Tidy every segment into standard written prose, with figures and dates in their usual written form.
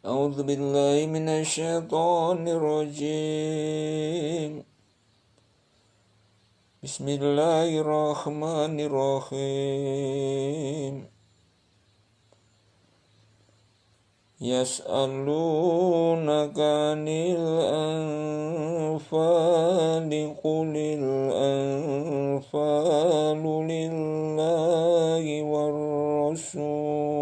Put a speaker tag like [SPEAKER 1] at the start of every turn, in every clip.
[SPEAKER 1] أعوذ بالله من الشيطان الرجيم. بسم الله الرحمن الرحيم. يسألونك عن الأنفال قل الأنفال لله والرسول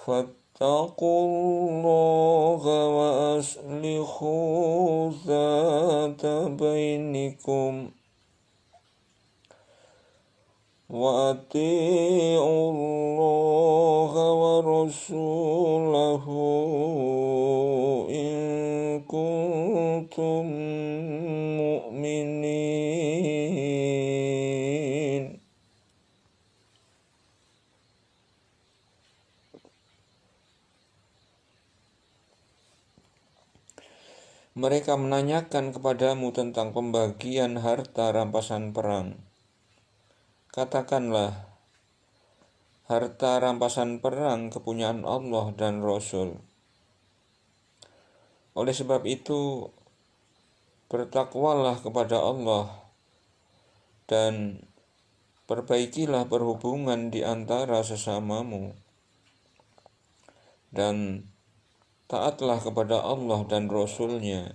[SPEAKER 1] فاتقوا الله وأصلحوا ذات بينكم وأطيعوا الله ورسوله إن كنتم مؤمنين. Mereka menanyakan kepadamu tentang pembagian harta rampasan perang. Katakanlah, harta rampasan perang kepunyaan Allah dan Rasul. Oleh sebab itu, bertakwalah kepada Allah dan perbaikilah perhubungan di antara sesamamu, dan taatlah kepada Allah dan Rasul-Nya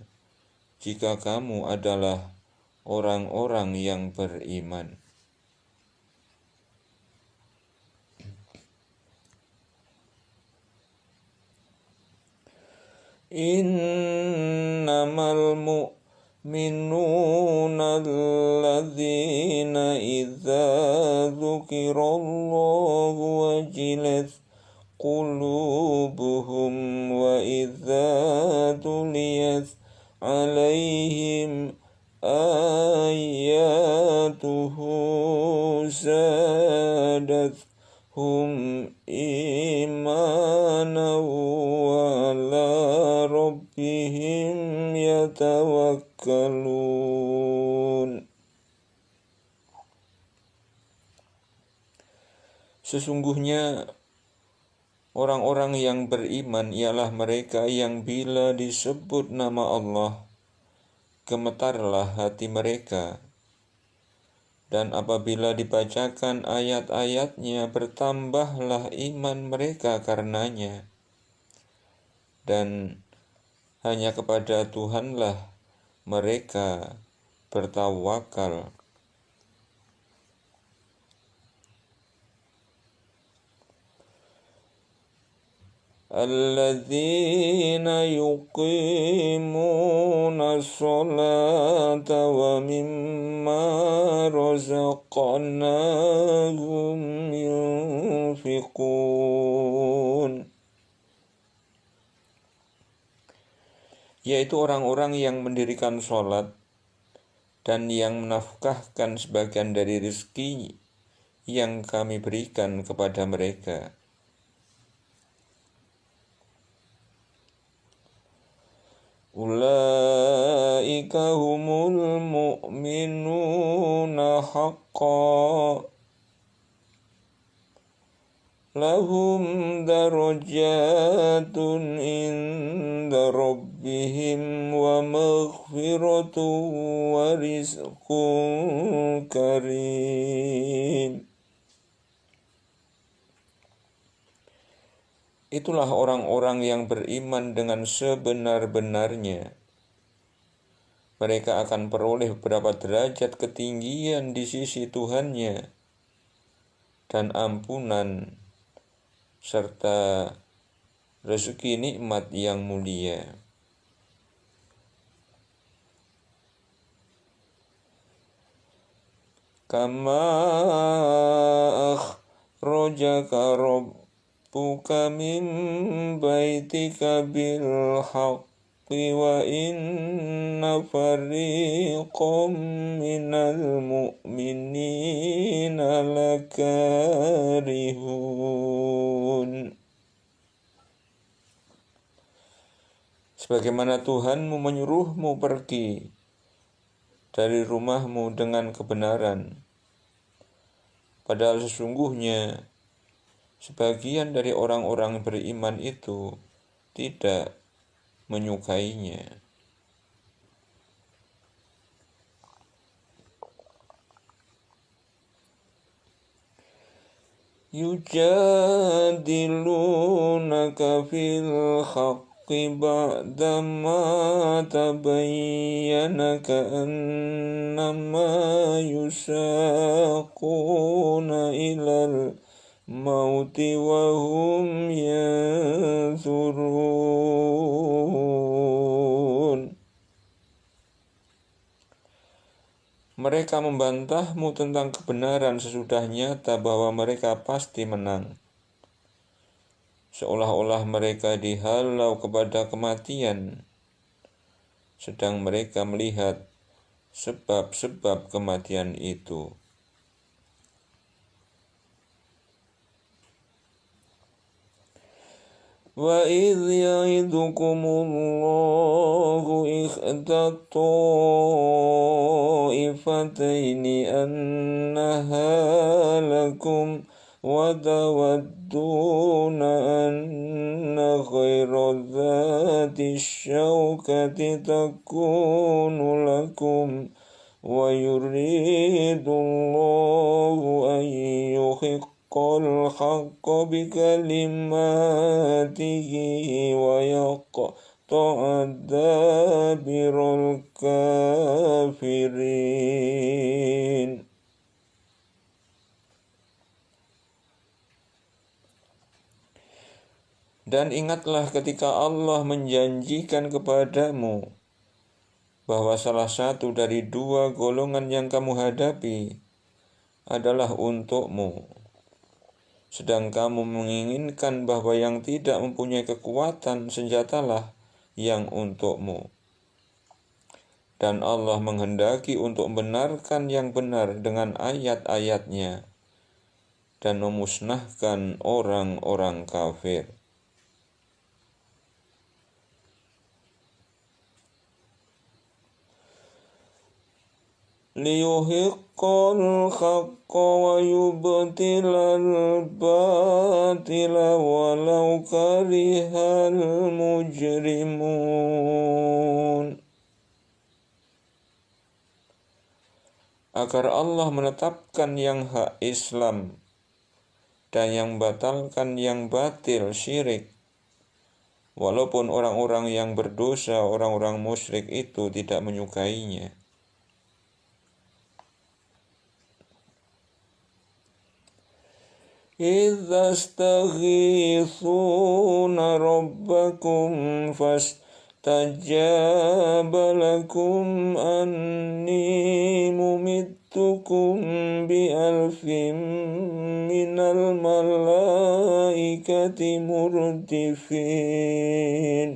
[SPEAKER 1] jika kamu adalah orang-orang yang beriman. Innamal mu'minuna alladzina idza dzukirallahu wajilat qulubuhum wa idza tuliyat alaihim ayatuhu zadatuhum imanan wa ala rabbihim yatawakkalun. Sesungguhnya orang-orang yang beriman ialah mereka yang bila disebut nama Allah, gemetarlah hati mereka, dan apabila dibacakan ayat-ayatnya, bertambahlah iman mereka karenanya, dan hanya kepada Tuhanlah mereka bertawakal. Alladzina yuqimuna sholata wa mimma razaqnahum yunfiqun, yaitu orang-orang yang mendirikan sholat dan yang menafkahkan sebagian dari rezeki yang kami berikan kepada mereka. Ulaika humul mu'minuna haqqan lahum darajatun inda rabbihim wa maghfiratun wa rizqun karim. Itulah orang-orang yang beriman dengan sebenar-benarnya. Mereka akan peroleh beberapa derajat ketinggian di sisi Tuhannya dan ampunan serta rezeki nikmat yang mulia. Kama akhrajaka rabbuka min baitika bil haqqi wa inna fariqam minal mu'minina lakarihun. Sebagaimana Tuhanmu menyuruhmu pergi dari rumahmu dengan kebenaran, padahal sesungguhnya sebagian dari orang-orang beriman itu tidak menyukainya. Yujadilunaka fil haqqi ba'dama tabayyana ka'annama yusaquna ilal mauti wa hum yanzurun. Mereka membantahmu tentang kebenaran sesudah nyata bahwa mereka pasti menang. Seolah-olah mereka dihalau kepada kematian, sedang mereka melihat sebab-sebab kematian itu. وَإِذْ يَعِدُكُمُ اللَّهُ إِحْدَى الطَّائِفَتَيْنِ أَنَّهَا لَكُمْ وَتَوَدُّونَ أَنَّ غَيْرَ ذَاتِ الشَّوْكَةِ تَكُونُ لَكُمْ وَيُرِيدُ اللَّهُ أَن يُحِقَّ الْحَقَّ بِكَلِمَاتِهِ وَيَقْطَعَ دَابِرَ الْكَافِرِينَ. Dan ingatlah ketika Allah menjanjikan kepadamu bahwa salah satu dari dua golongan yang kamu hadapi adalah untukmu, sedang kamu menginginkan bahwa yang tidak mempunyai kekuatan senjatalah yang untukmu. Dan Allah menghendaki untuk membenarkan yang benar dengan ayat-ayatnya dan memusnahkan orang-orang kafir. لِيُحِقَّ الْحَقَّ وَيُبْطِلَ الْبَاطِلَ وَلَوْ كَرِهَ الْمُجْرِمُونَ. Agar Allah menetapkan yang hak Islam dan yang batalkan yang batil syirik, walaupun orang-orang yang berdosa, orang-orang musyrik itu tidak menyukainya. إِذْ تَسْتَغِيثُونَ رَبَّكُمْ فَاسْتَجَابَ لَكُمْ أَنِّي مُمِدُّكُمْ بِأَلْفٍ مِّنَ الْمَلَائِكَةِ مُرْدِفِينَ.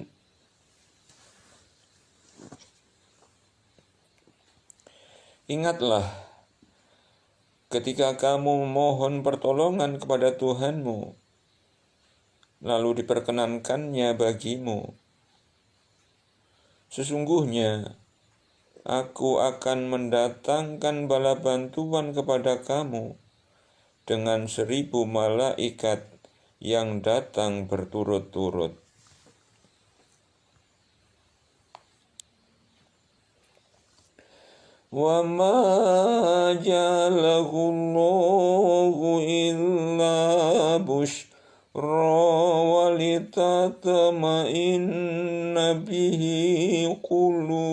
[SPEAKER 1] Ingatlah ketika kamu memohon pertolongan kepada Tuhanmu, lalu diperkenankannya bagimu. Sesungguhnya, aku akan mendatangkan bala bantuan kepada kamu dengan 1000 malaikat yang datang berturut-turut. وَمَا جَعَلَهُ اللَّهُ إِلَّا بُشْرَى وَلِتَطْمَئِنَّ بِهِ قُلُوبُكُمْ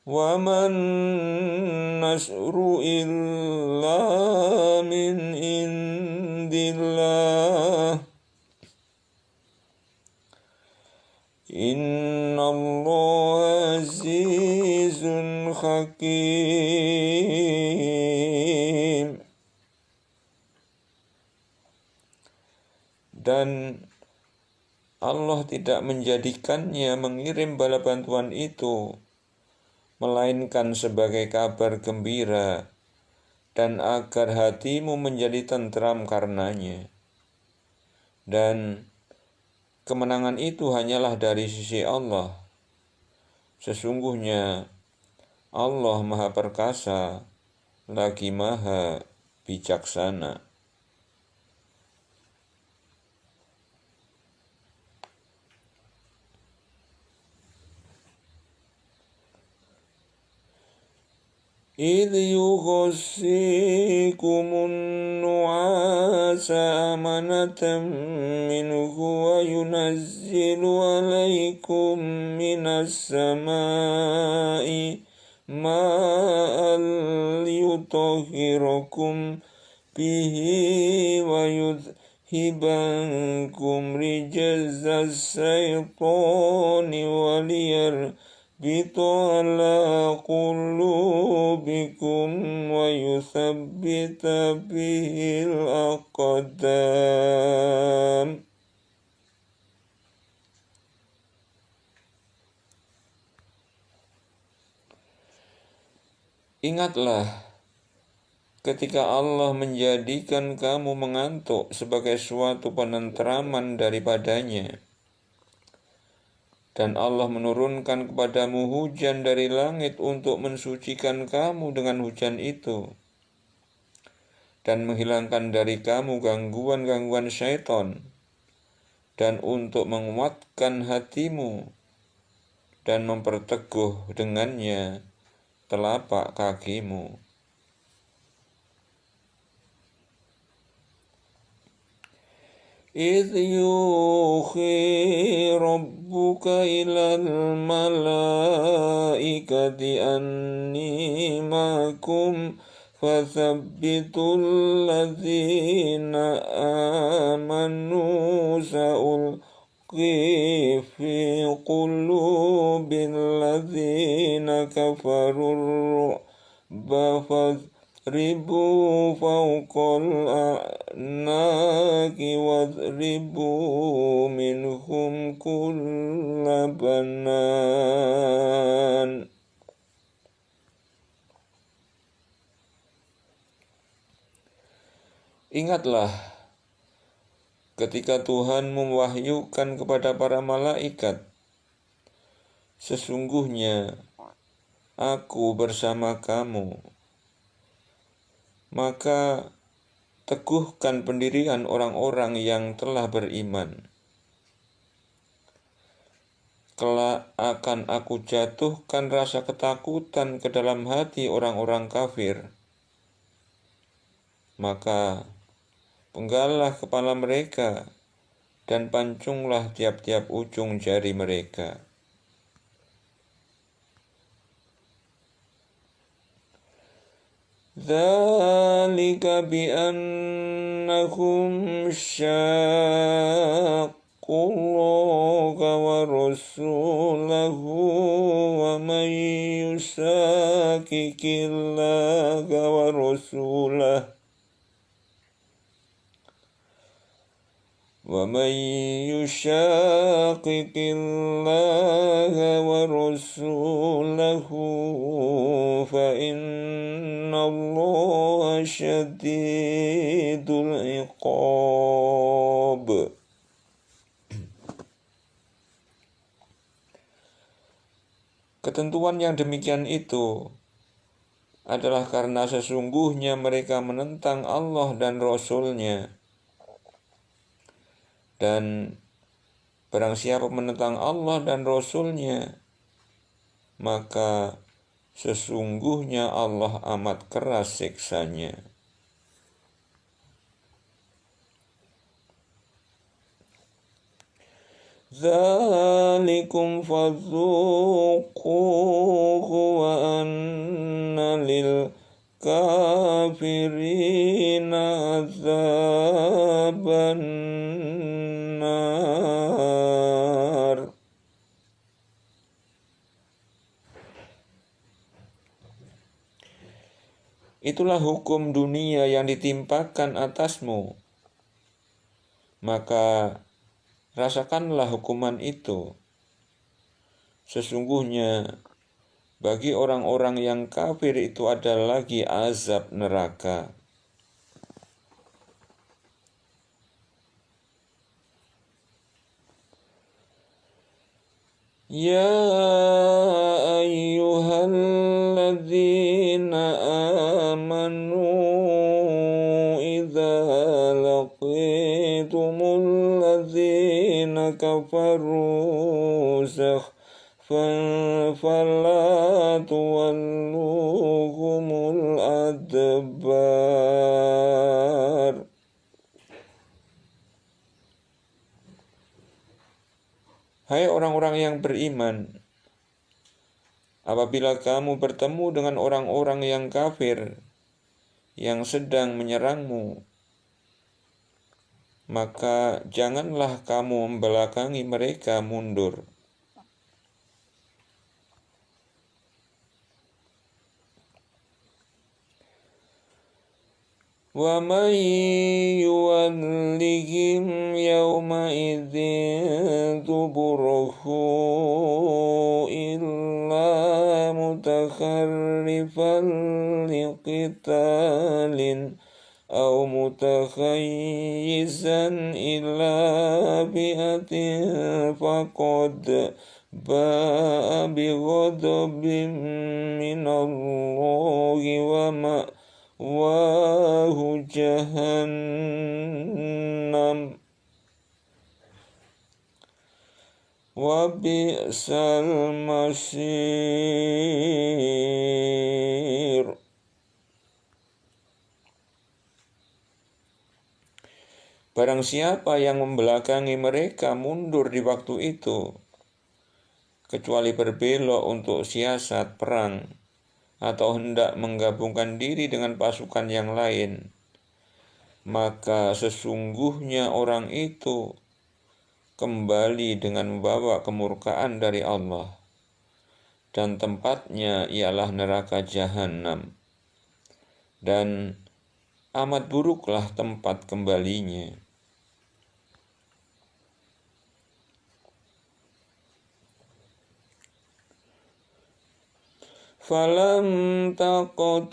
[SPEAKER 1] وَمَا النَّصْرُ إِلَّا مِنْ عِنْدِ اللَّهِ Inna Allah azizun hakim. Dan Allah tidak menjadikannya mengirim bala bantuan itu, melainkan sebagai kabar gembira dan agar hatimu menjadi tentram karenanya. Dan kemenangan itu hanyalah dari sisi Allah. Sesungguhnya Allah Maha Perkasa lagi maha bijaksana. إذ يغشيكم النعاس أمنة منه وينزل عليكم من السماء ماء ليطهركم به ويذهب عنكم رجز الشيطان وليربط على قلوبكم ويثبت به الأقدام. Ingatlah ketika Allah menjadikan kamu mengantuk sebagai suatu penentraman daripadanya, dan Allah menurunkan kepadamu hujan dari langit untuk mensucikan kamu dengan hujan itu, dan menghilangkan dari kamu gangguan-gangguan syaitan, dan untuk menguatkan hatimu, dan memperteguh dengannya telapak kakimu. إذ يوحي ربك إلى الملائكة أني معكم فثبتوا الذين آمنوا سألقي في قلوب الذين كفروا الرعب فاضربوا فوق الأعناق واضربوا منهم كل بنان. Ingatlah ketika Tuhan mewahyukan kepada para malaikat, sesungguhnya Aku bersama kamu. Maka teguhkan pendirian orang-orang yang telah beriman. Kelak akan Aku jatuhkan rasa ketakutan ke dalam hati orang-orang kafir. Maka penggallah kepala mereka dan pancunglah tiap-tiap ujung jari mereka. Dzalika bi'annahum syaqqullaha wa rasulahu wa man yushaqiqillaha wa rasulahu وَمَنْ يُشَاقِقِ اللَّهَ وَرَسُولَهُ فَإِنَّ اللَّهَ شَدِيدُ الْعِقَابِ. Ketentuan yang demikian itu adalah karena sesungguhnya mereka menentang Allah dan Rasul-Nya. Dan barang siapa menentang Allah dan Rasul-Nya, maka sesungguhnya Allah amat keras siksanya. Dzalikum fadzuquhu wa anna lil kafirina azaban nar. Itulah hukum dunia yang ditimpakan atasmu, maka rasakanlah hukuman itu. Sesungguhnya bagi orang-orang yang kafir itu ada lagi azab neraka. Ya ayyuhalladzina amanu كفروا فلا تولوهم الأدبار. Hai orang-orang yang beriman, apabila kamu bertemu dengan orang-orang yang kafir yang sedang menyerangmu, maka janganlah kamu membelakangi mereka mundur. وَمَنْ يُوَلِّهِمْ يَوْمَئِذٍ دُبُرَهُ إِلَّا مُتَحَرِّفًا لِقِتَالٍ أَوْ مُتَحَيِّزًا إِلَى فِئَةٍ فَقَدْ بَاءَ بِغَضَبٍ مِّنَ اللَّهِ وَمَأْوَاهُ جَهَنَّمُ وَبِئْسَ الْمَصِيرُ. Barang siapa yang membelakangi mereka mundur di waktu itu, kecuali berbelok untuk siasat perang atau hendak menggabungkan diri dengan pasukan yang lain, maka sesungguhnya orang itu kembali dengan membawa kemurkaan dari Allah, dan tempatnya ialah neraka jahanam, dan amat buruklah tempat kembalinya. فَلَمْ تَقْتُلُوهُمْ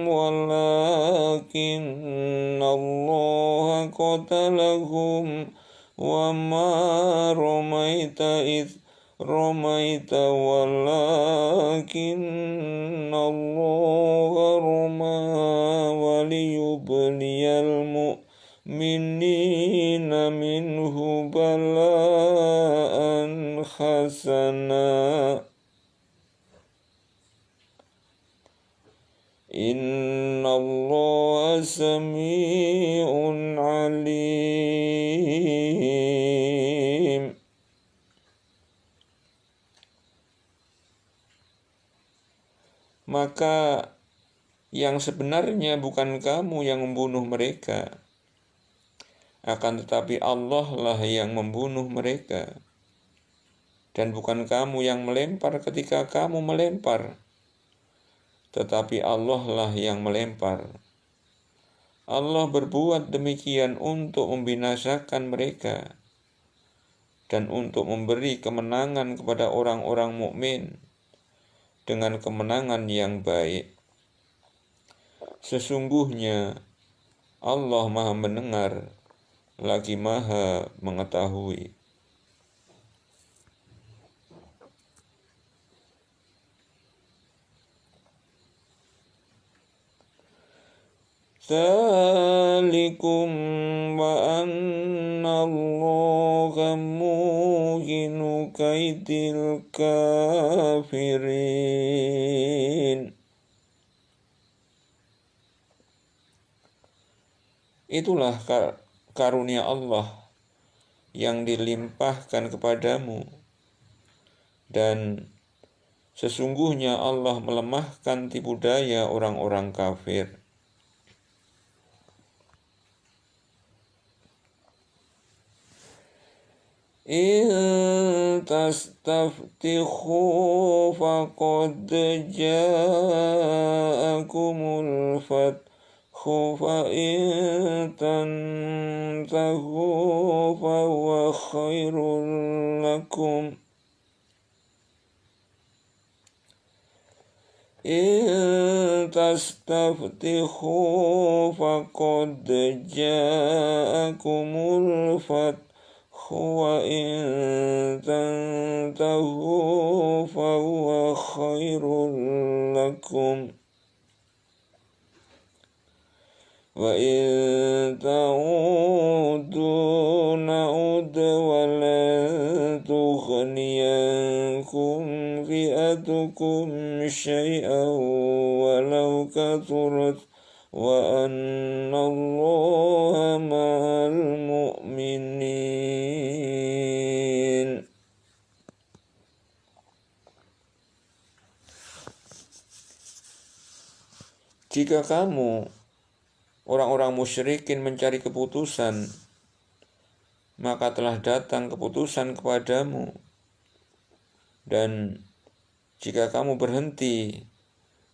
[SPEAKER 1] وَلَكِنَّ اللَّهَ قَتَلَهُمْ وَمَا رَمَيْتَ إِذْ رَمَيْتَ وَلَكِنَّ اللَّهَ رَمَى وَلِيُبْلِيَ الْمُؤْمِنِينَ مِنْهُ بَلَاءً حَسَنًا Innallaha sami'un alim. Maka yang sebenarnya bukan kamu yang membunuh mereka, akan tetapi Allah lah yang membunuh mereka. Dan bukan kamu yang melempar ketika kamu melempar, tetapi Allah lah yang melempar. Allah berbuat demikian untuk membinasakan mereka dan untuk memberi kemenangan kepada orang-orang mukmin dengan kemenangan yang baik. Sesungguhnya Allah Maha mendengar lagi Maha mengetahui. Dzalikum wa anna Allaha muhinu kaidil kafirin. Itulah karunia Allah yang dilimpahkan kepadamu, dan sesungguhnya Allah melemahkan tipu daya orang-orang kafir. In tastaftihu faqad ja'akumul fathu fa in tantahu fa huwa khairul lakum. In tastaftihu faqad ja'akumul fathu wa in tantahu fa huwa khairul lakum. وإن تعودوا نعد ولن تغني عنكم فئتكم شيئا ولو كثرت وأن الله مع المؤمنين. Jika kamu orang-orang musyrikin mencari keputusan, maka telah datang keputusan kepadamu. Dan jika kamu berhenti,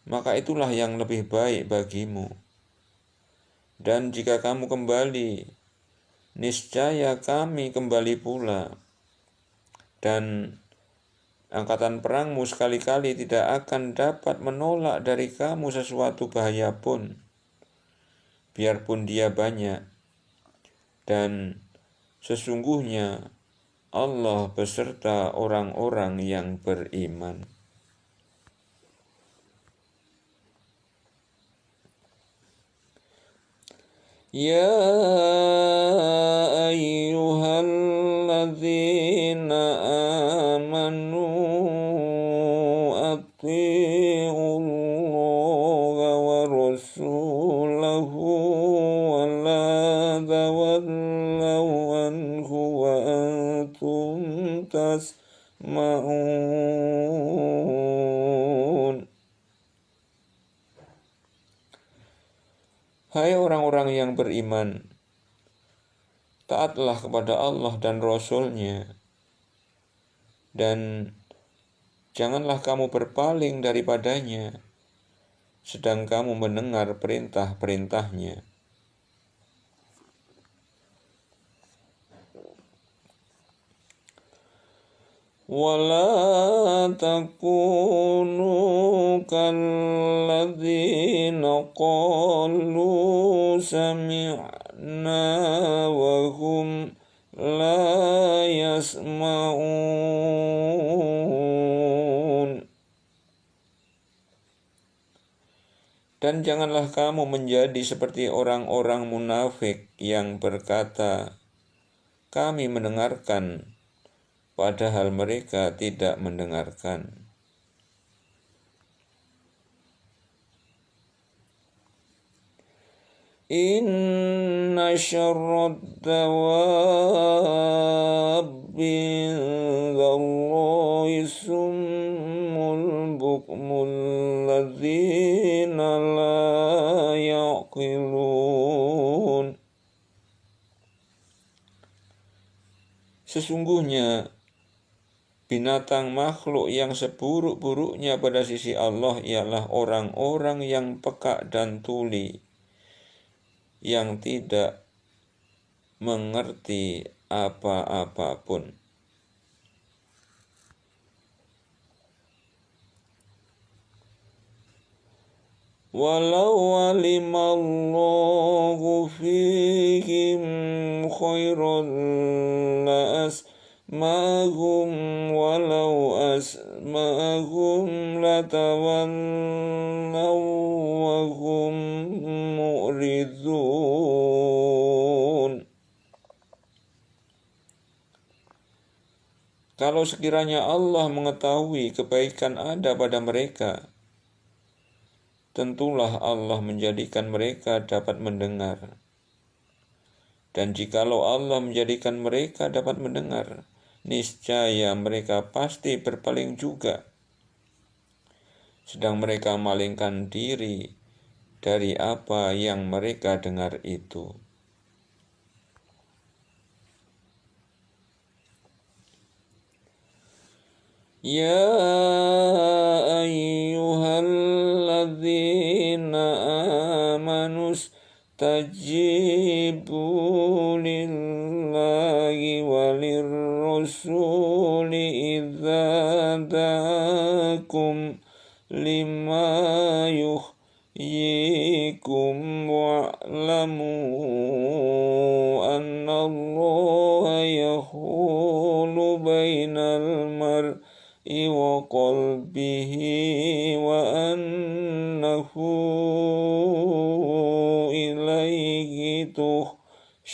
[SPEAKER 1] maka itulah yang lebih baik bagimu. Dan jika kamu kembali, niscaya kami kembali pula. Dan angkatan perangmu sekali-kali tidak akan dapat menolak dari kamu sesuatu bahaya pun, biarpun dia banyak. Dan sesungguhnya Allah beserta orang-orang yang beriman. Ya ayyuhalladzina amanu atti'ullaha wa rasulahu wa la tawallaw anhu wa antum tasma'un. Hai orang-orang yang beriman, taatlah kepada Allah dan Rasul-Nya, dan janganlah kamu berpaling daripadanya, sedang kamu mendengar perintah-perintahnya. وَلَا تَكُونُوا كَالَّذِينَ قَالُوا سَمِعْنَا وَهُمْ لَا يَسْمَعُونَ. Dan janganlah kamu menjadi seperti orang-orang munafik yang berkata, kami mendengarkan, padahal mereka tidak mendengarkan. Inna syarrad dawabi indallahi summul bukmul ladzina la yaqilun. Sesungguhnya binatang makhluk yang seburuk-buruknya pada sisi Allah ialah orang-orang yang peka dan tuli, yang tidak mengerti apa-apa pun. Walau alimallahu fihim khairan la'asma'ahum walau asma'ahum latawallaw wa hum mu'ridun. Kalau sekiranya Allah mengetahui kebaikan ada pada mereka, tentulah Allah menjadikan mereka dapat mendengar. Dan jikalau Allah menjadikan mereka dapat mendengar, niscaya mereka pasti berpaling juga, sedang mereka malingkan diri dari apa yang mereka dengar itu. Ya ayyuhalladzina amanu istajibu lillahi walirrasuli idza da'akum lima yuhyikum wa'lamu anna Allaha yahulu bainal mar'i wa qalbihi wa annahu ilaihi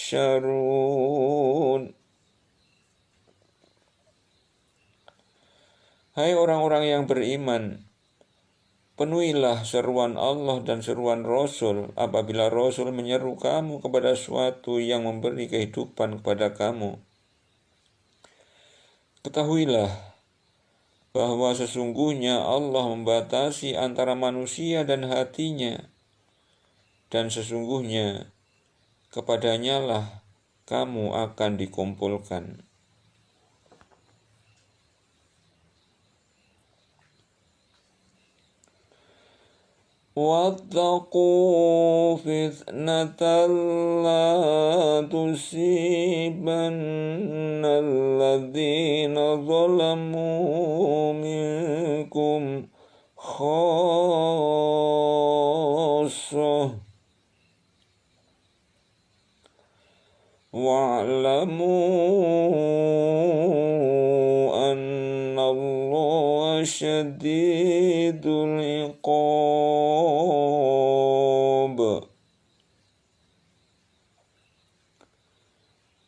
[SPEAKER 1] تحشرون. Hai orang-orang yang beriman, penuhilah seruan Allah dan seruan Rasul apabila Rasul menyeru kamu kepada suatu yang memberi kehidupan kepada kamu. Ketahuilah bahwa sesungguhnya Allah membatasi antara manusia dan hatinya, dan sesungguhnya kepadanya lah kamu akan dikumpulkan. وَاتَّقُوا فِتْنَةً لَا تُصِيبَنَّ الَّذِينَ ظَلَمُوا مِنكُمْ خَاصَّةً وَاعْلَمُوا أَنَّ اللَّهَ شَدِيدُ الْعِقَابِ.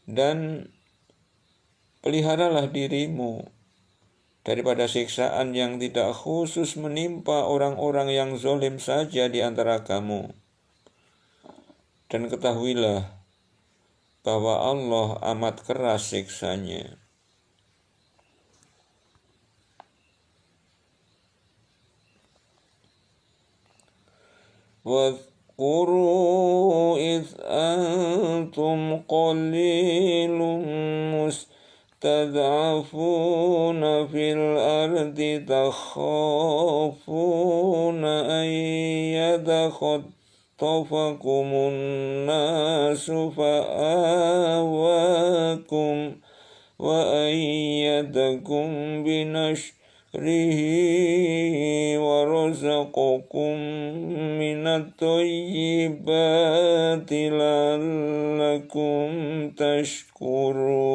[SPEAKER 1] Dan peliharalah dirimu daripada siksaan yang tidak khusus menimpa orang-orang yang zalim saja di antara kamu. Dan ketahuilah bahwa Allah amat keras siksanya. وَاذْكُرُوا إِذْ أَنْتُمْ قَلِيلٌ مُسْتَضْعَفُونَ فِي الْأَرْضِ تَخَافُونَ أَنْ يَتَخَطَّفَكُمُ النَّاسُ فَآوَاكُمْ وَأَيَّدَكُمْ بِنَصْرِهِ وَرَزَقَكُم مِّنَ الطَّيِّبَاتِ لَعَلَّكُمْ تَشْكُرُونَ.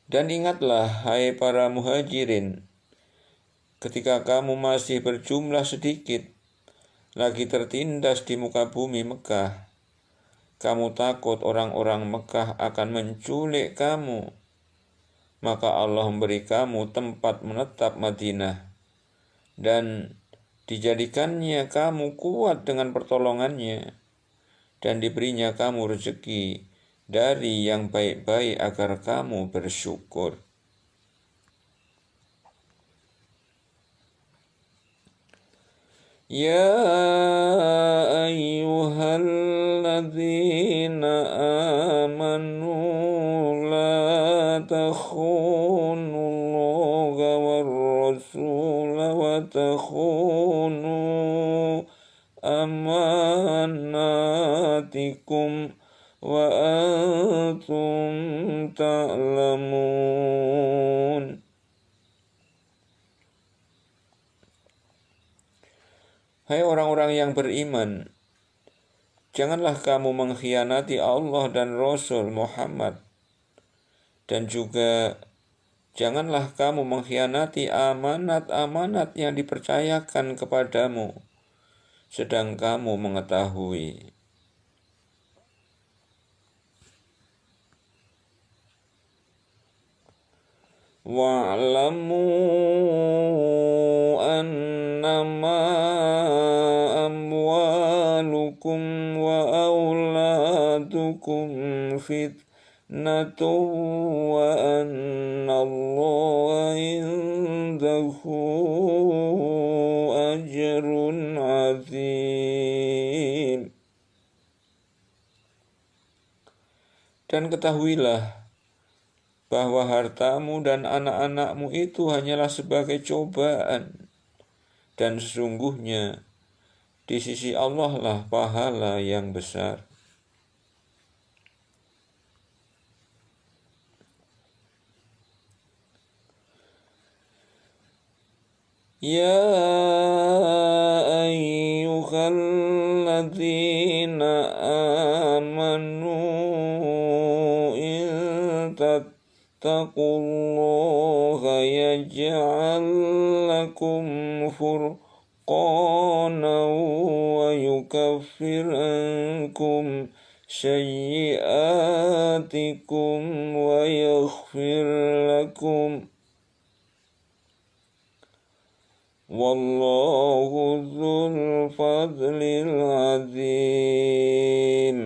[SPEAKER 1] Dan ingatlah, hai para muhajirin, ketika kamu masih berjumlah sedikit, lagi tertindas di muka bumi Mekah, kamu takut orang-orang Mekah akan menculik kamu, maka Allah memberi kamu tempat menetap Madinah, dan dijadikannya kamu kuat dengan pertolongannya, dan diberinya kamu rezeki dari yang baik-baik agar kamu bersyukur. Ya ayyuhalladzina amanu la takhunullaha war-rasula wa takhunu amanatikum wa antum ta'lamun. Hai orang-orang yang beriman, janganlah kamu mengkhianati Allah dan Rasul Muhammad, dan juga janganlah kamu mengkhianati amanat-amanat yang dipercayakan kepadamu, sedang kamu mengetahui. Wa'lamu annama amwalukum wa auladukum fitnatun wa annallaha indahu ajrun azim. Dan ketahuilah bahwa hartamu dan anak-anakmu itu hanyalah sebagai cobaan, dan sesungguhnya di sisi Allah lah pahala yang besar. Ya ayyuhalladzina amanu taqullaha yaj'al lakum furqanan فرقانا ويكفر عنكم سيئاتكم ويغفر لكم والله ذو الفضل العظيم.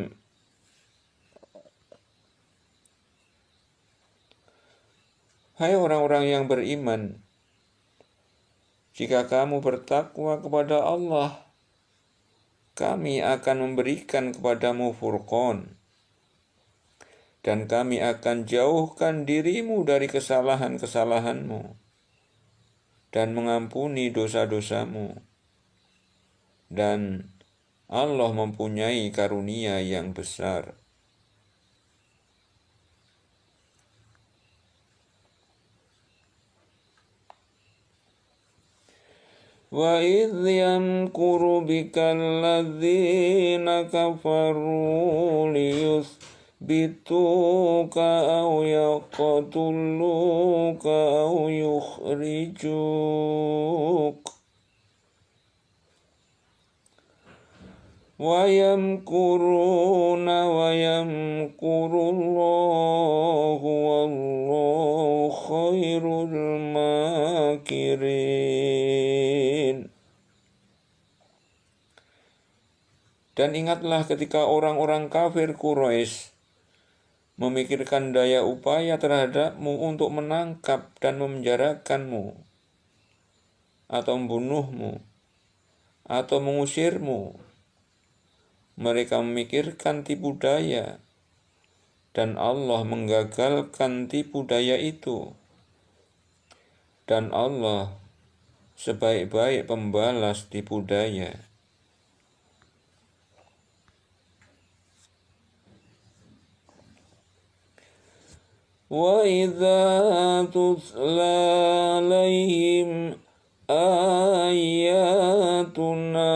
[SPEAKER 1] Hai orang-orang yang beriman, jika kamu bertakwa kepada Allah, kami akan memberikan kepadamu furqan, dan kami akan jauhkan dirimu dari kesalahan-kesalahanmu, dan mengampuni dosa-dosamu. Dan Allah mempunyai karunia yang besar. وَإِذْ يَمْكُرُ بِكَ الَّذِينَ كَفَرُوا لِيُثْبِتُوكَ أَوْ يَقْتُلُوكَ أَوْ يُخْرِجُوكَ وَيَمْكُرُونَ وَيَمْكُرُ اللَّهُ وَاللَّهُ خَيْرُ الْمَاكِرِينَ. Dan ingatlah ketika orang-orang kafir Quraisy memikirkan daya upaya terhadapmu untuk menangkap dan memenjarakanmu, atau membunuhmu, atau mengusirmu. Mereka memikirkan tipu daya, dan Allah menggagalkan tipu daya itu. Dan Allah sebaik-baik pembalas tipu daya. وَإِذَا تُتْلَى عَلَيْهِمْ آيَاتُنَا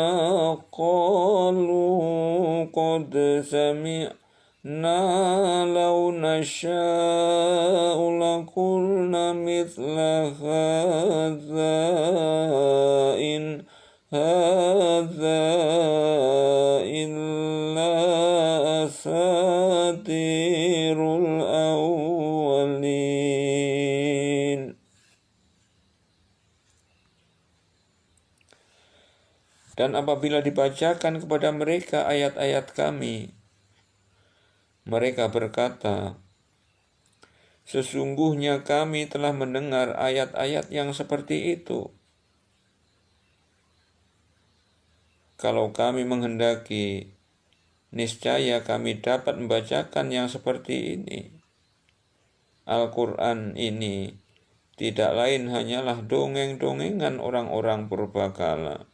[SPEAKER 1] قَالُوا قَدْ سَمِعْنَا لَوْ نَشَاءُ لَقُلْنَا مِثْلَ هَذَا إِنْ هَذَا إِلَّا أَسَاطِيرُ الْأَوَّلِينَ. Dan apabila dibacakan kepada mereka ayat-ayat kami, mereka berkata, sesungguhnya kami telah mendengar ayat-ayat yang seperti itu. Kalau kami menghendaki, niscaya kami dapat membacakan yang seperti ini. Al-Quran ini tidak lain hanyalah dongeng-dongengan orang-orang purbakala.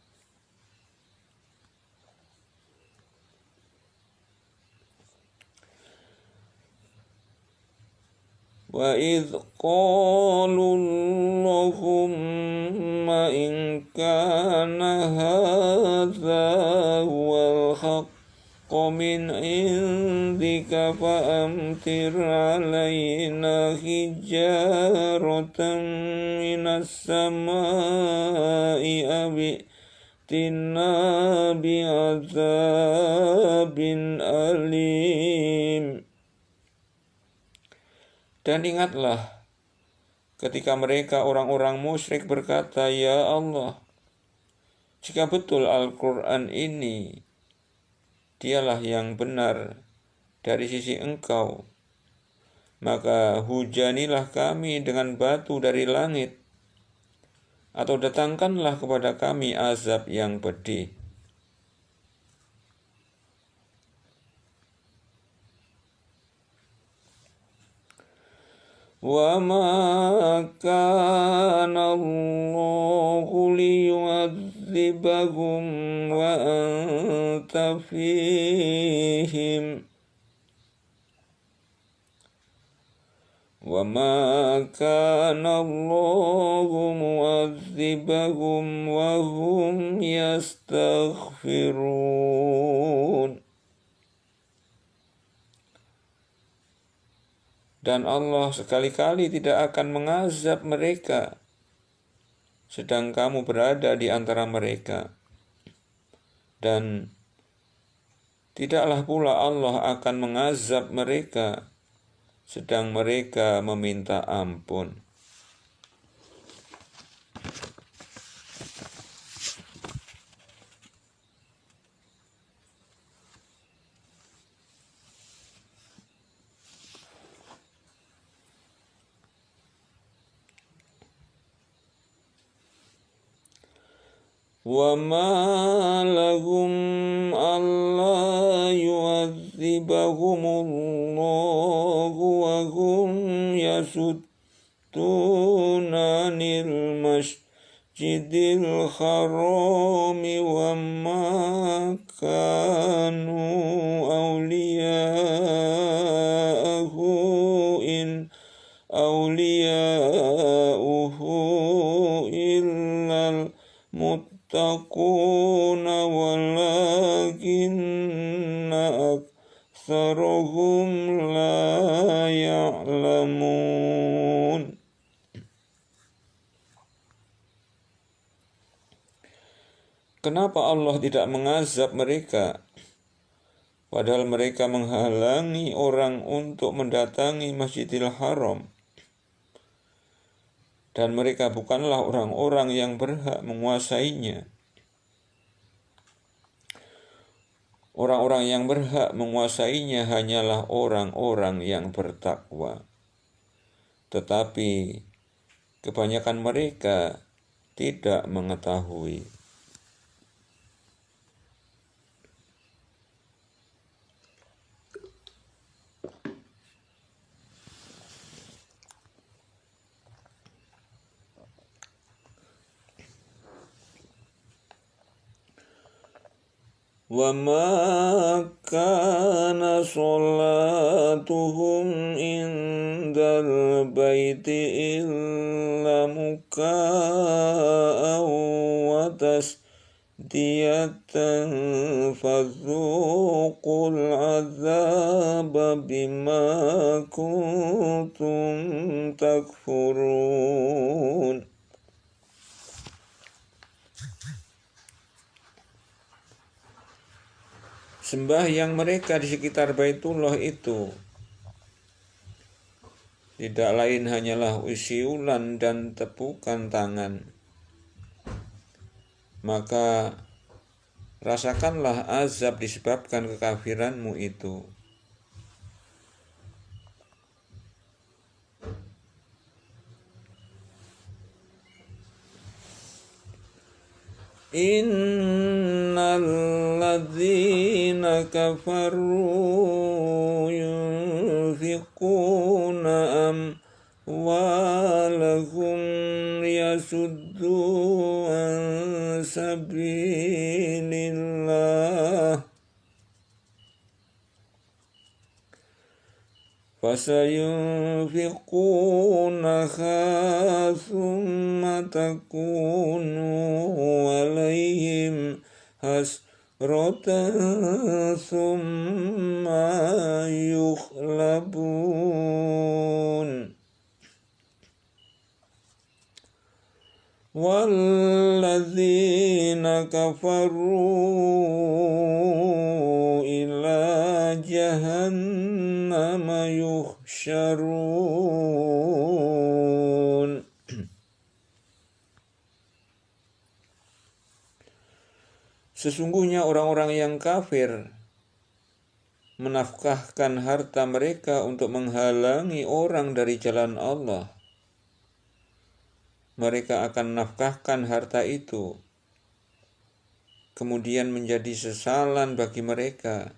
[SPEAKER 1] وَإِذْ قَالُوا اللَّهُمَّ إِنْ كَانَ هَذَا هُوَ الْحَقُّ مِنْ عِنْدِكَ فَأَمْطِرْ عَلَيْنَا حِجَارَةً مِنَ السَّمَاءِ أَوْ ائْتِنَا بِعَذَابٍ أَلِيمٍ. Dan ingatlah ketika mereka orang-orang musyrik berkata, ya Allah, jika betul Al-Quran ini dialah yang benar dari sisi Engkau, maka hujanilah kami dengan batu dari langit, atau datangkanlah kepada kami azab yang pedih. وَمَا كَانَ اللَّهُ لِيُعَذِّبَهُمْ وَأَنْتَ فِيهِمْ وَمَا كَانَ اللَّهُ مُعَذِّبَهُمْ وَهُمْ يَسْتَغْفِرُونَ. Dan Allah sekali-kali tidak akan mengazab mereka sedang kamu berada di antara mereka. Dan tidaklah pula Allah akan mengazab mereka sedang mereka meminta ampun. وَمَا لَهُمْ أَلَّا يُعَذِّبَهُمُ اللَّهُ وَهُمْ يَصُدُّونَ عَنِ الْمَسْجِدِ الْحَرَامِ وَمَا كَانُوا أَوْلِيَاءَهُ إِنْ أَوْلِيَاؤُهُ إِلَّا الْمُتَّقُونَ وَلَكِنَّ أَكْثَرَهُمْ لَا يَعْلَمُونَ. Kenapa Allah tidak mengazab mereka, padahal mereka menghalangi orang untuk mendatangi Masjidil Haram, dan mereka bukanlah orang-orang yang berhak menguasainya. Orang-orang yang berhak menguasainya hanyalah orang-orang yang bertakwa. Tetapi kebanyakan mereka tidak mengetahui. وَمَا كَانَ صَلَاتُهُمْ عِندَ الْبَيْتِ إِلَّا مُكَاءً وَتَصْدِيَةً فَذُوقُوا الْعَذَابَ بِمَا كُنتُمْ تَكْفُرُونَ. Sembahyang mereka di sekitar Baitullah itu tidak lain hanyalah usiulan dan tepukan tangan. Maka rasakanlah azab disebabkan kekafiranmu itu. Innal ladzina kafaru yunfiquna amwalahum liyasuddu an sabilillah فَسَيُنْفِقُونَهَا ثُمَّ تَكُونُ عَلَيْهِمْ حَسْرَةً ثُمَّ يُغْلَبُونَ وَالَّذِينَ كَفَرُوا إِلَى جَهَنَّمَ يُحْشَرُونَ. Sesungguhnya orang-orang yang kafir menafkahkan harta mereka untuk menghalangi orang dari jalan Allah. Mereka akan menafkahkan harta itu, kemudian menjadi sesalan bagi mereka,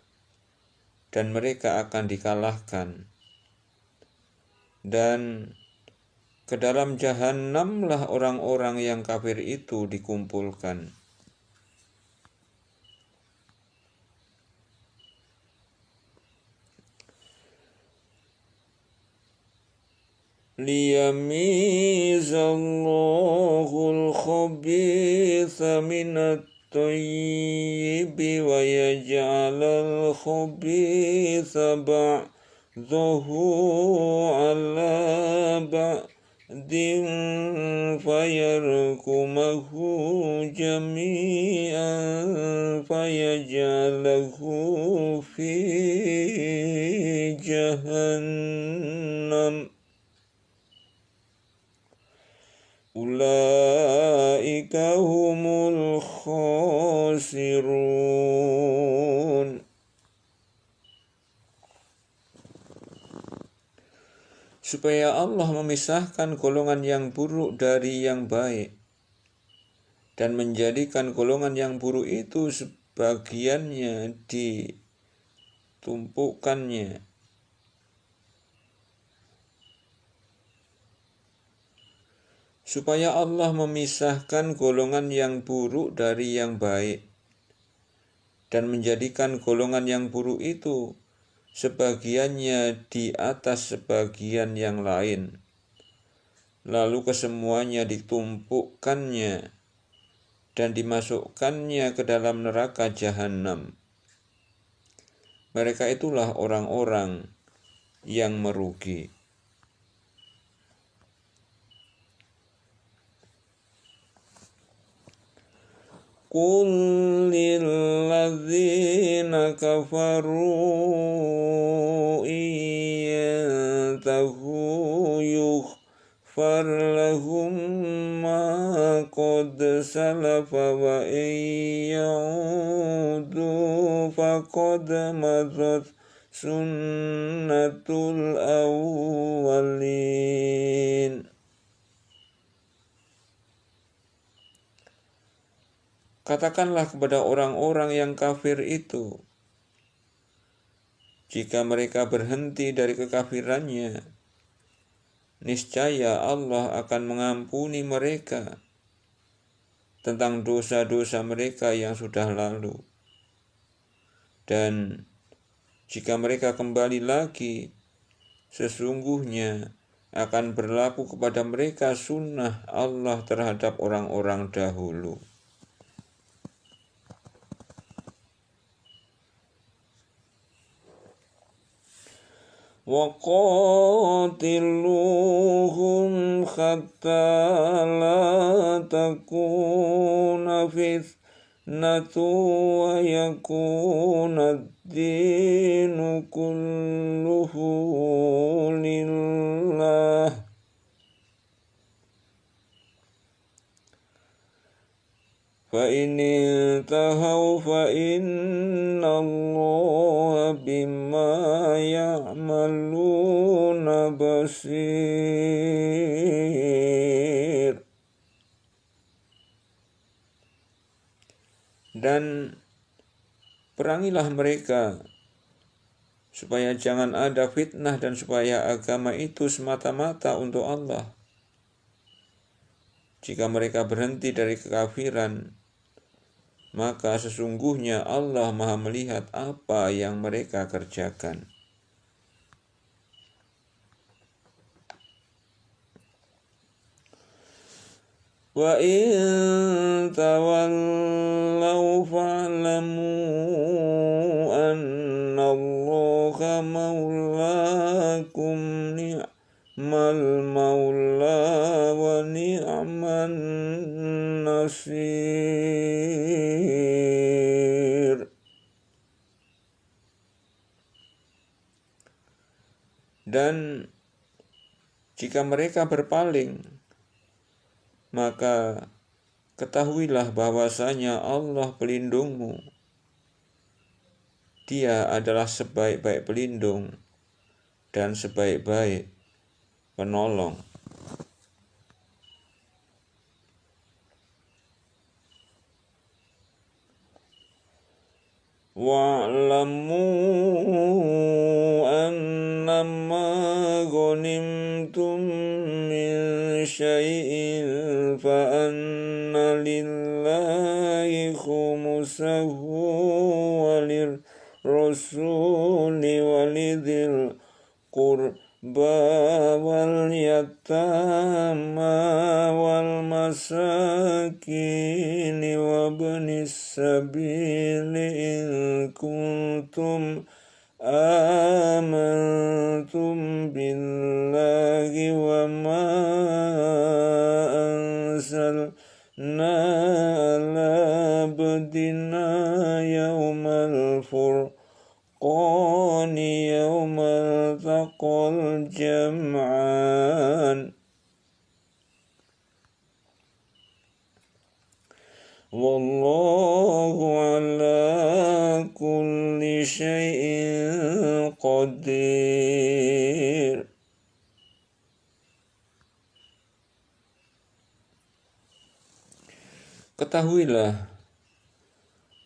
[SPEAKER 1] dan mereka akan dikalahkan. Dan ke dalam jahannamlah orang-orang yang kafir itu dikumpulkan. Liyamizallahul khabitha minat tayyibi wa yaj'alal khabitha ba'dahu ala ba'din fayarkum جهنم أولئك هم الخاسرون. Supaya Allah memisahkan golongan yang buruk dari yang baik dan menjadikan golongan yang buruk itu sebagiannya ditumpukannya. Supaya Allah memisahkan golongan yang buruk dari yang baik dan menjadikan golongan yang buruk itu sebagiannya di atas sebagian yang lain, lalu kesemuanya ditumpukkannya dan dimasukkannya ke dalam neraka jahanam. Mereka itulah orang-orang yang merugi. Qul lilladzina kafaru iyantahu yughfar lahum ma qad salafa wa iyaudu faqad madat sunnatul awwalin. Katakanlah kepada orang-orang yang kafir itu, jika mereka berhenti dari kekafirannya, niscaya Allah akan mengampuni mereka tentang dosa-dosa mereka yang sudah lalu. Dan jika mereka kembali lagi, sesungguhnya akan berlaku kepada mereka sunnah Allah terhadap orang-orang dahulu. وَقَاتِلُوهُمْ حَتَّى لَا تَكُونَ فِتْنَةٌ وَيَكُونَ الدِّينُ كُلُّهُ لِلَّهِ فَإِنِ انْتَهَوْا فَإِنَّ اللَّهَ بِمَا يَعْمَلُونَ بَصِيرٌ. Dan perangilah mereka supaya jangan ada fitnah dan supaya agama itu semata-mata untuk Allah. Jika mereka berhenti dari kekafiran, maka sesungguhnya Allah Maha melihat apa yang mereka kerjakan. Wa in tawallaw fa'lamu anna Allaha maulakum ni'mal maula wa ni'man nasir. Dan jika mereka berpaling, maka ketahuilah bahwasanya Allah pelindungmu. Dia adalah sebaik-baik pelindung dan sebaik-baik penolong. Wa'lamu annama ghanimtum min syai'in fa anna lillahi khumsahu walir rasuli walidhil qurba wal yatama wal masakin wa ibnis sabili in kuntum amantum billahi wa ma anzalna ala abdina yawmal furqani yawmal taqal taqal jam'an. Wallahu ala kulli syai'in qadir. Ketahuilah,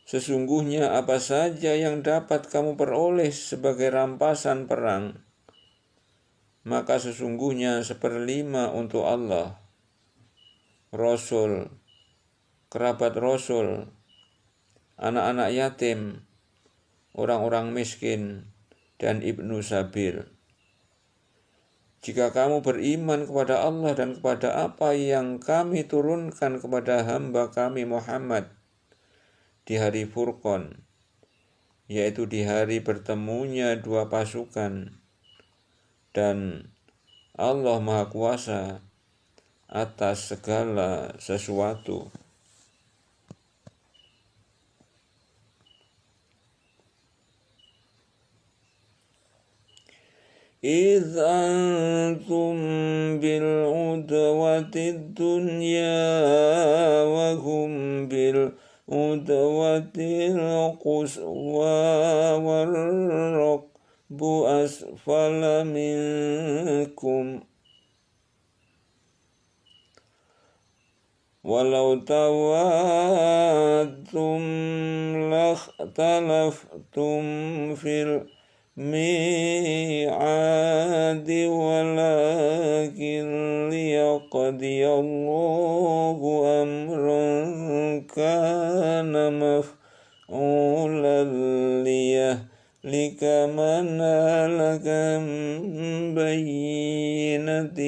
[SPEAKER 1] sesungguhnya apa saja yang dapat kamu peroleh sebagai rampasan perang, maka sesungguhnya 1/5 untuk Allah, Rasul, kerabat Rasul, anak-anak yatim, orang-orang miskin, dan ibnu sabil. Jika kamu beriman kepada Allah dan kepada apa yang kami turunkan kepada hamba kami Muhammad di hari Furqan, yaitu di hari bertemunya dua pasukan, dan Allah Maha Kuasa atas segala sesuatu. إذ أنتم بالعدوة الدنيا وهم بالعدوة القصوى والركب أسفل منكم ولو تواعدتم لاختلفتم في الميعاد ولكن ليقضي الله أمرا كان مفعولا ليهلك من هلك عن بينة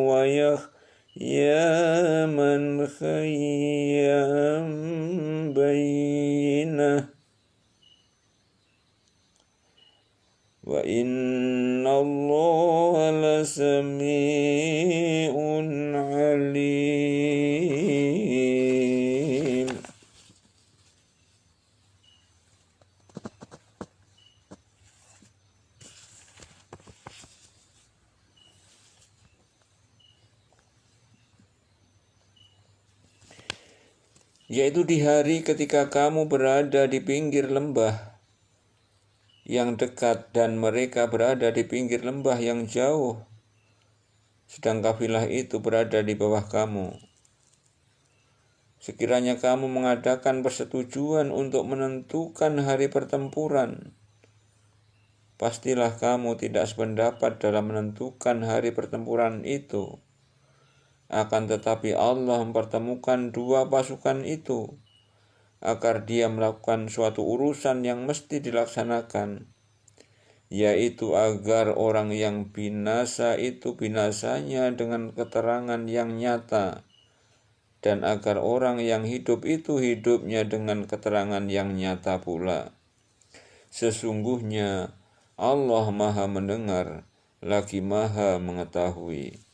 [SPEAKER 1] ويحيى من حي عن بينة wa innallaha lasami'un alim. Yaitu di hari ketika kamu berada di pinggir lembah yang dekat dan mereka berada di pinggir lembah yang jauh, sedang kafilah itu berada di bawah kamu. Sekiranya kamu mengadakan persetujuan untuk menentukan hari pertempuran, pastilah kamu tidak sependapat dalam menentukan hari pertempuran itu. Akan tetapi Allah mempertemukan dua pasukan itu agar dia melakukan suatu urusan yang mesti dilaksanakan, yaitu agar orang yang binasa itu binasanya dengan keterangan yang nyata, dan agar orang yang hidup itu hidupnya dengan keterangan yang nyata pula. Sesungguhnya Allah Maha mendengar lagi Maha mengetahui.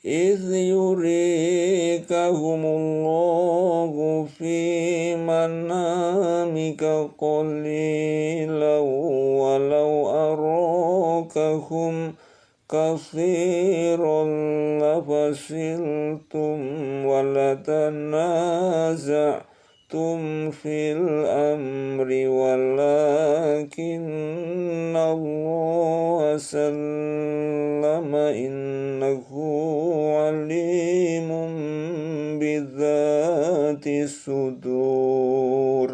[SPEAKER 1] إذ يريكهم الله في منامك قليلا ولو أراكهم كثيرا لفشلتم ولتنازعتم في الأمر ولكن الله سلم إنه عليم بذات الصدور.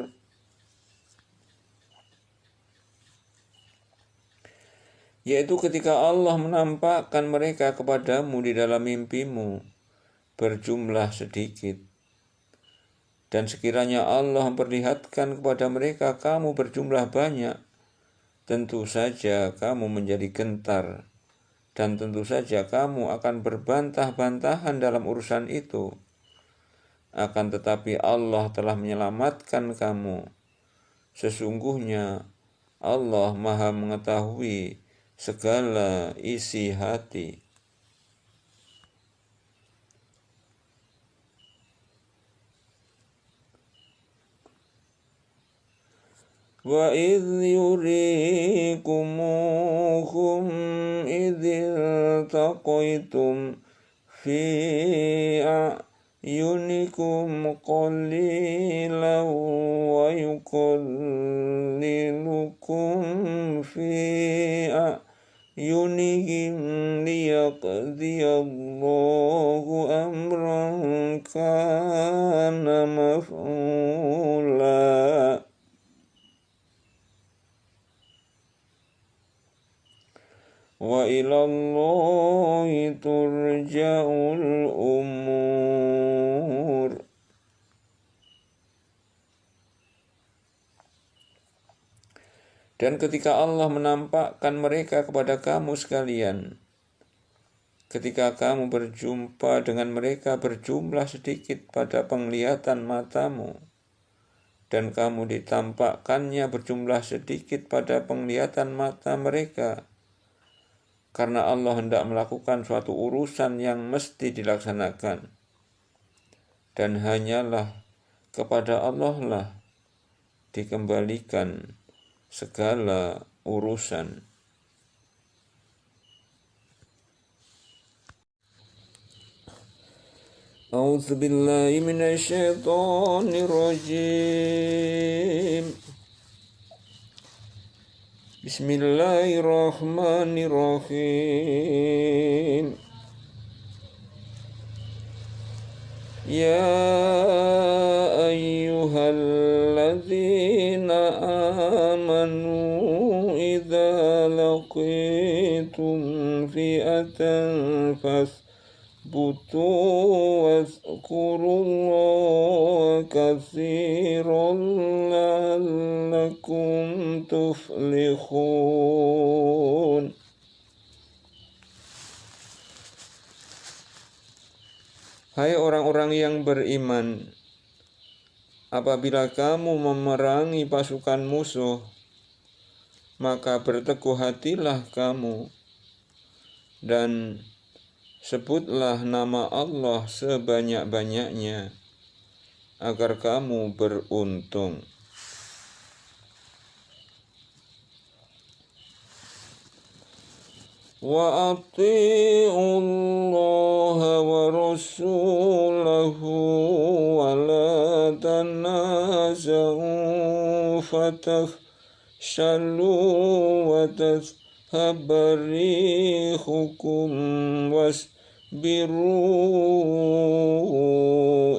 [SPEAKER 1] Yaitu ketika Allah menampakkan mereka kepadamu di dalam mimpimu berjumlah sedikit, dan sekiranya Allah memperlihatkan kepada mereka kamu berjumlah banyak, tentu saja kamu menjadi gentar, dan tentu saja kamu akan berbantah-bantahan dalam urusan itu. Akan tetapi Allah telah menyelamatkan kamu. Sesungguhnya Allah Maha mengetahui segala isi hati. Wa idh yurikumuhum idh iltaqaitum fi a'yunikum qalilan wa yuqallilukum fi a'yunihim liyaqdiyallahu amran kana maf'ula. Wa ilallahi turja'ul umur. Dan ketika Allah menampakkan mereka kepada kamu sekalian, ketika kamu berjumpa dengan mereka berjumlah sedikit pada penglihatan matamu, dan kamu ditampakkannya berjumlah sedikit pada penglihatan mata mereka, karena Allah hendak melakukan suatu urusan yang mesti dilaksanakan. Dan hanyalah kepada Allah lah dikembalikan segala urusan. A'udzu billahi minasyaitonir rajim. Bismillahirrahmanirrahim. Ya ayyuhalladzina amanu idza laqitum fi'atan fasbutu wazkurullaha katsiran la'allakum tuflihun. Hai orang-orang yang beriman, apabila kamu memerangi pasukan musuh, maka berteguh hatilah kamu dan sebutlah nama Allah sebanyak-banyaknya agar kamu beruntung. Wa ati'ullaha wa rasulahu wa la tanaza'u fatafshalu wa tadhhaba rihukum wasbiru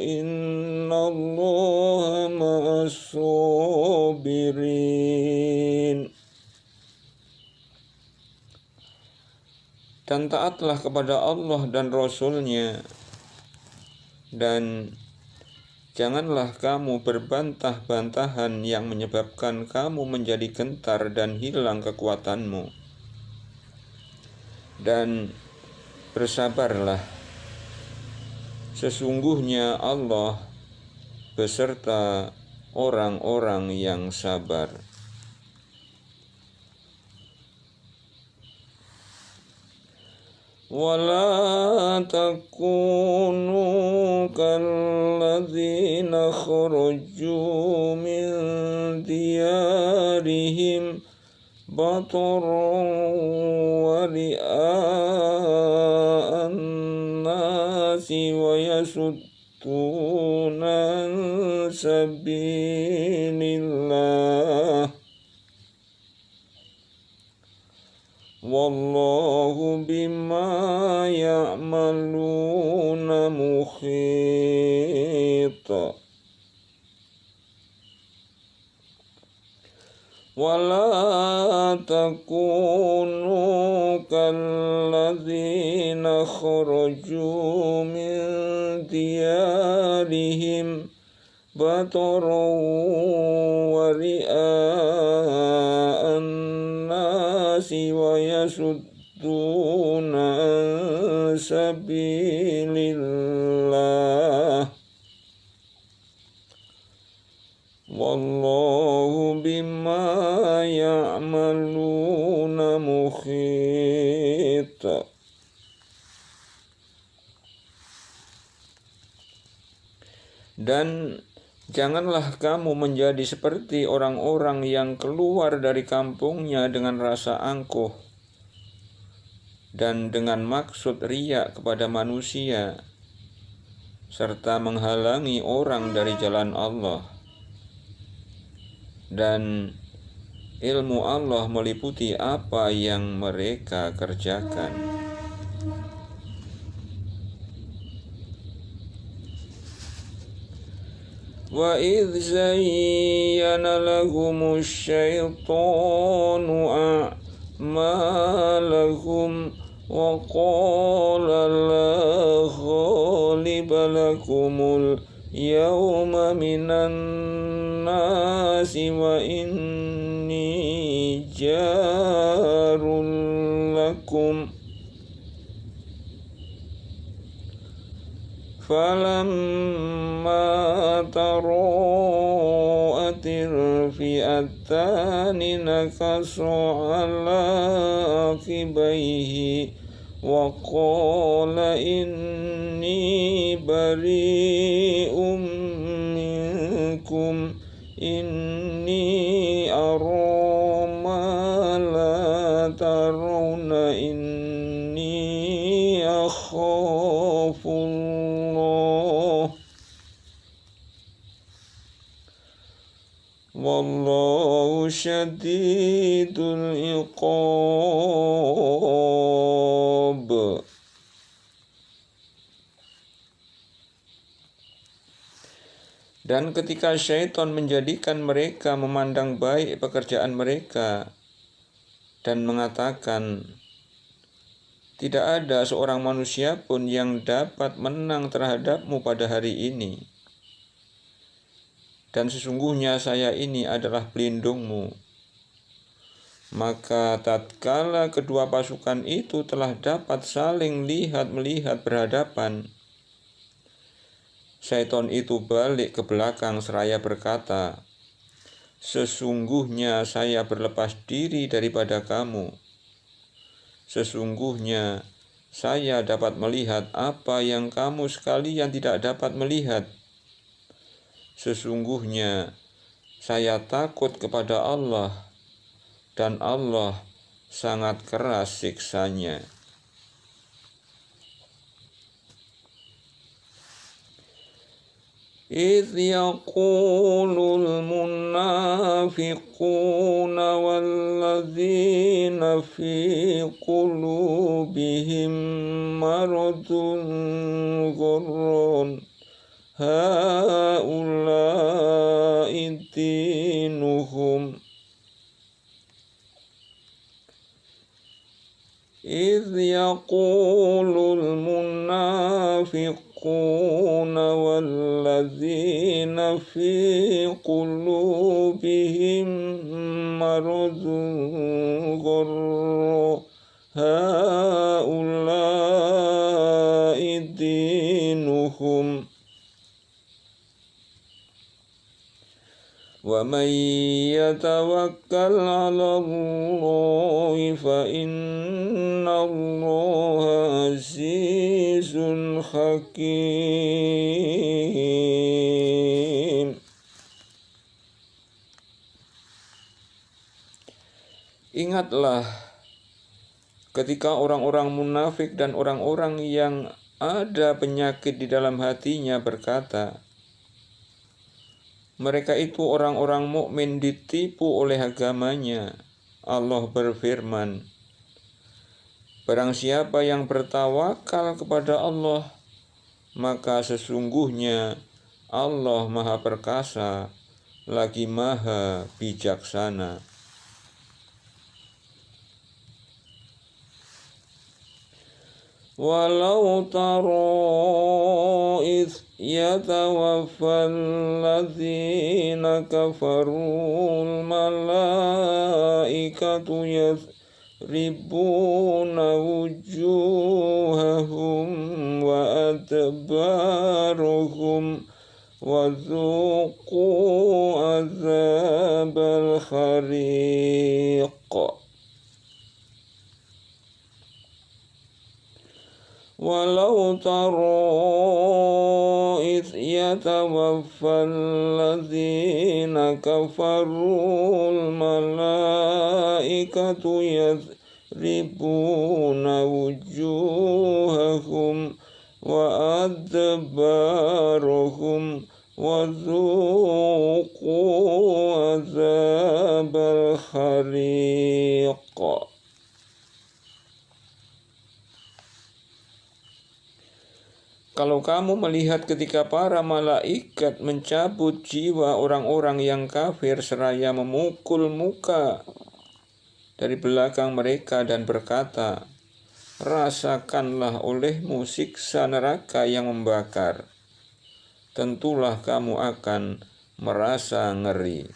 [SPEAKER 1] innallaha ma'as sabirin. Dan taatlah kepada Allah dan Rasul-Nya, dan janganlah kamu berbantah-bantahan yang menyebabkan kamu menjadi gentar dan hilang kekuatanmu. Dan bersabarlah, sesungguhnya Allah beserta orang-orang yang sabar. ولا تكونوا كالذين خرجوا من ديارهم بطرا ورئاء الناس ويصدون عن سبيل الله Wallahu bima ya'maluna muhit. Wala takunu kalladzina kharaju min diyarihim bataran wa ri'a'an nasi wa yasudduna an sabilillah. Wallahu bima ya'maluna muhit. Dan Janganlah kamu menjadi seperti orang-orang yang keluar dari kampungnya dengan rasa angkuh dan dengan maksud riya kepada manusia, serta menghalangi orang dari jalan Allah. Dan ilmu Allah meliputi apa yang mereka kerjakan. Wa idh zayyana lahumus syaitanu a'malahum wa qala la ghaliba lakumul yawma minan nasi wa inni jarul lakum falamma tara'atil fi'atani nakasu ala akibaihi wa qala inni bari'um minkum inni ara ma la tarawna inni akhafullah wallahu syadidul iqab. Dan ketika syaitan menjadikan mereka memandang baik pekerjaan mereka dan mengatakan, tidak ada seorang manusia pun yang dapat menang terhadapmu pada hari ini. Dan sesungguhnya saya ini adalah pelindungmu. Maka tatkala kedua pasukan itu telah dapat saling melihat berhadapan, syaitan itu balik ke belakang seraya berkata, sesungguhnya saya berlepas diri daripada kamu. Sesungguhnya saya dapat melihat apa yang kamu sekalian tidak dapat melihat. Sesungguhnya saya takut kepada Allah, dan Allah sangat keras siksanya. إذ يقول المنافقون والذين في قلوبهم مرض غر هؤلاء دينهم إذ يقول المنافقون والذين في قلوبهم مرض غر هؤلاء دينهم ومن يتوكل على الله فإن الله عزيز حكيم. Ingatlah ketika orang-orang munafik dan orang-orang yang ada penyakit di dalam hatinya berkata, mereka itu orang-orang mukmin ditipu oleh agamanya. Allah berfirman, barang siapa yang bertawakal kepada Allah, maka sesungguhnya Allah Maha Perkasa lagi Maha Bijaksana. Walau tara idh yatawaffal ladzina kafarul malaikatu yadribuna wujuhahum wa adbaruhum wa dzuqu azabal khariq. walau taro idh yatawaffal ladzina kafarul malaikatu yadribuna wujuhahum wa adbarahum wa dhuqu azabal khariq. Kalau kamu melihat ketika para malaikat mencabut jiwa orang-orang yang kafir seraya memukul muka dari belakang mereka dan berkata, rasakanlah olehmu siksa neraka yang membakar. Tentulah kamu akan merasa ngeri.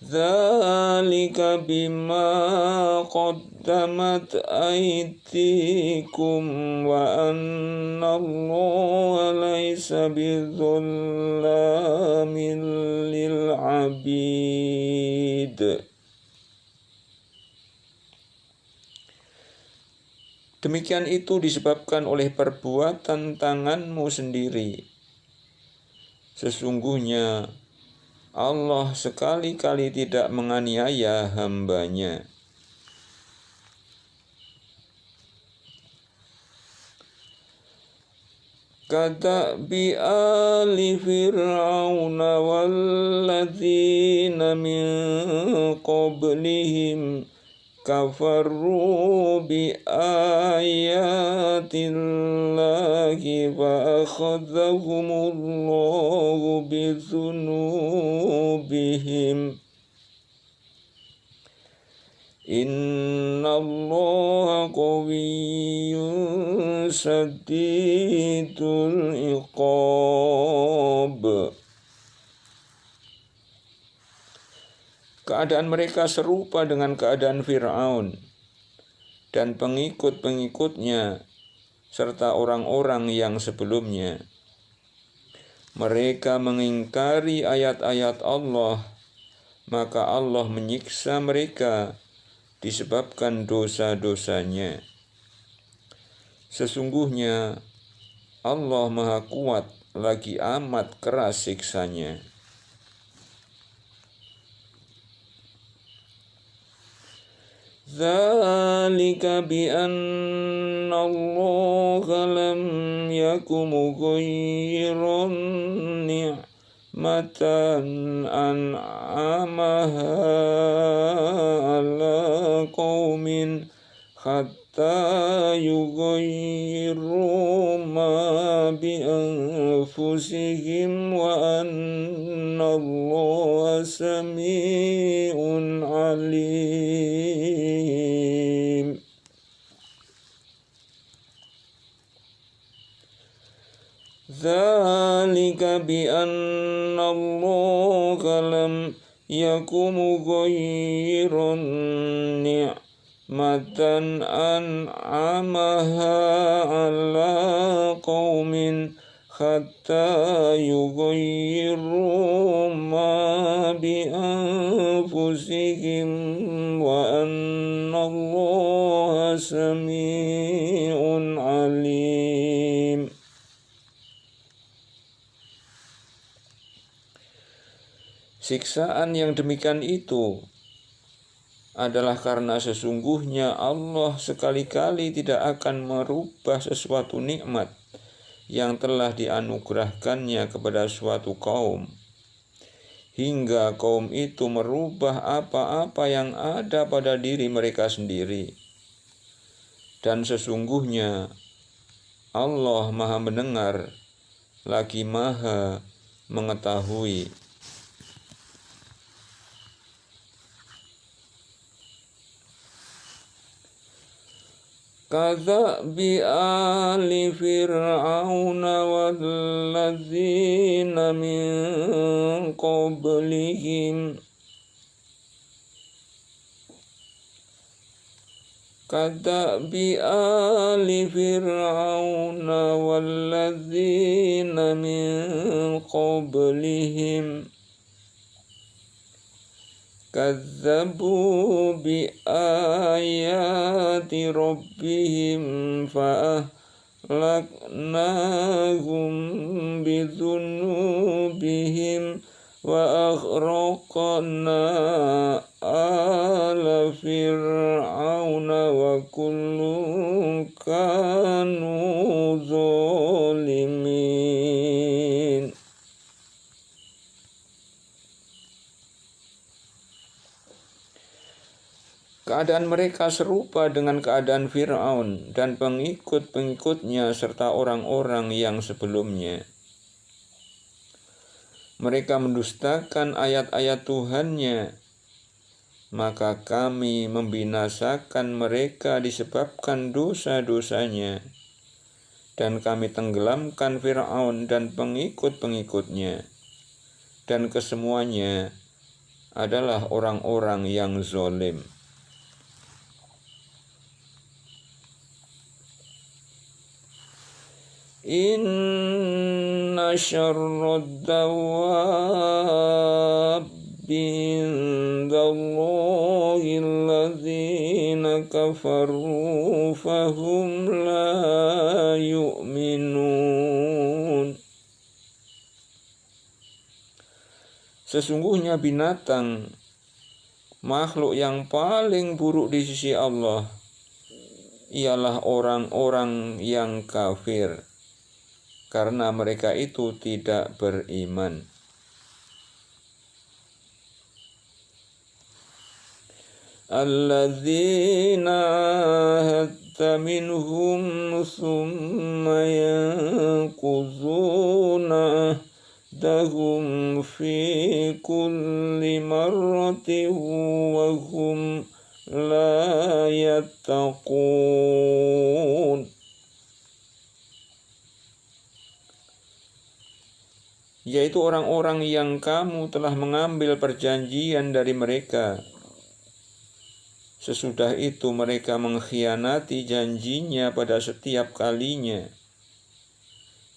[SPEAKER 1] Dzalika bima qaddamat aydikum wa annallaha laisa bidzalamin lil abid. Demikian itu disebabkan oleh perbuatan tanganmu sendiri. Sesungguhnya Allah sekali-kali tidak menganiaya hamba-Nya. Kadabi ali fir'auna walladzina min qablihim kafaru bi ayatillahi wa akhadzahumullahu bi dzunubihim innallaha qawiyyun sadidul iqab. Keadaan mereka serupa dengan keadaan Fir'aun dan pengikut-pengikutnya serta orang-orang yang sebelumnya. Mereka mengingkari ayat-ayat Allah, maka Allah menyiksa mereka disebabkan dosa-dosanya. Sesungguhnya Allah Maha Kuat lagi amat keras siksanya. Dzalika bi anna Allaha lam yakum mughayyiran ni'matan an'amaha ala qaumin hatta yughayyiru ma bi anfusihim wa anna Allaha sami'un alim. Dzalika bi anna Allaha lam yakum mughayyiran ni'matan an'amaha ala qaumin hatta yughayyiru ma bi anfusihim wa anna Allaha sami'un alim. Siksaan yang demikian itu adalah karena sesungguhnya Allah sekali-kali tidak akan merubah sesuatu nikmat yang telah dianugerahkannya kepada suatu kaum, hingga kaum itu merubah apa-apa yang ada pada diri mereka sendiri. Dan sesungguhnya Allah Maha mendengar lagi Maha mengetahui. Kadzabi ali fir'auna walladzina min qablihim Kadzabi ali fir'auna walladzina min qablihim كذبوا بآيات ربهم فأهلكناهم بذنوبهم وأغرقنا آل فرعون وكل كانوا ظالمين. Keadaan mereka serupa dengan keadaan Fir'aun dan pengikut-pengikutnya serta orang-orang yang sebelumnya. Mereka mendustakan ayat-ayat Tuhannya, maka kami membinasakan mereka disebabkan dosa-dosanya, dan kami tenggelamkan Fir'aun dan pengikut-pengikutnya, dan kesemuanya adalah orang-orang yang zalim. Inna syarrad dawabbi indallahi alladzina kafaru fahum la yu'minun. Sesungguhnya binatang, makhluk yang paling buruk di sisi Allah, ialah orang-orang yang kafir, karena mereka itu tidak beriman. Alladzina ahadta minhum thumma yanqudhuna ahdahum fi kulli marratin wa hum la yattaqun. Yaitu orang-orang yang kamu telah mengambil perjanjian dari mereka. Sesudah itu mereka mengkhianati janjinya pada setiap kalinya,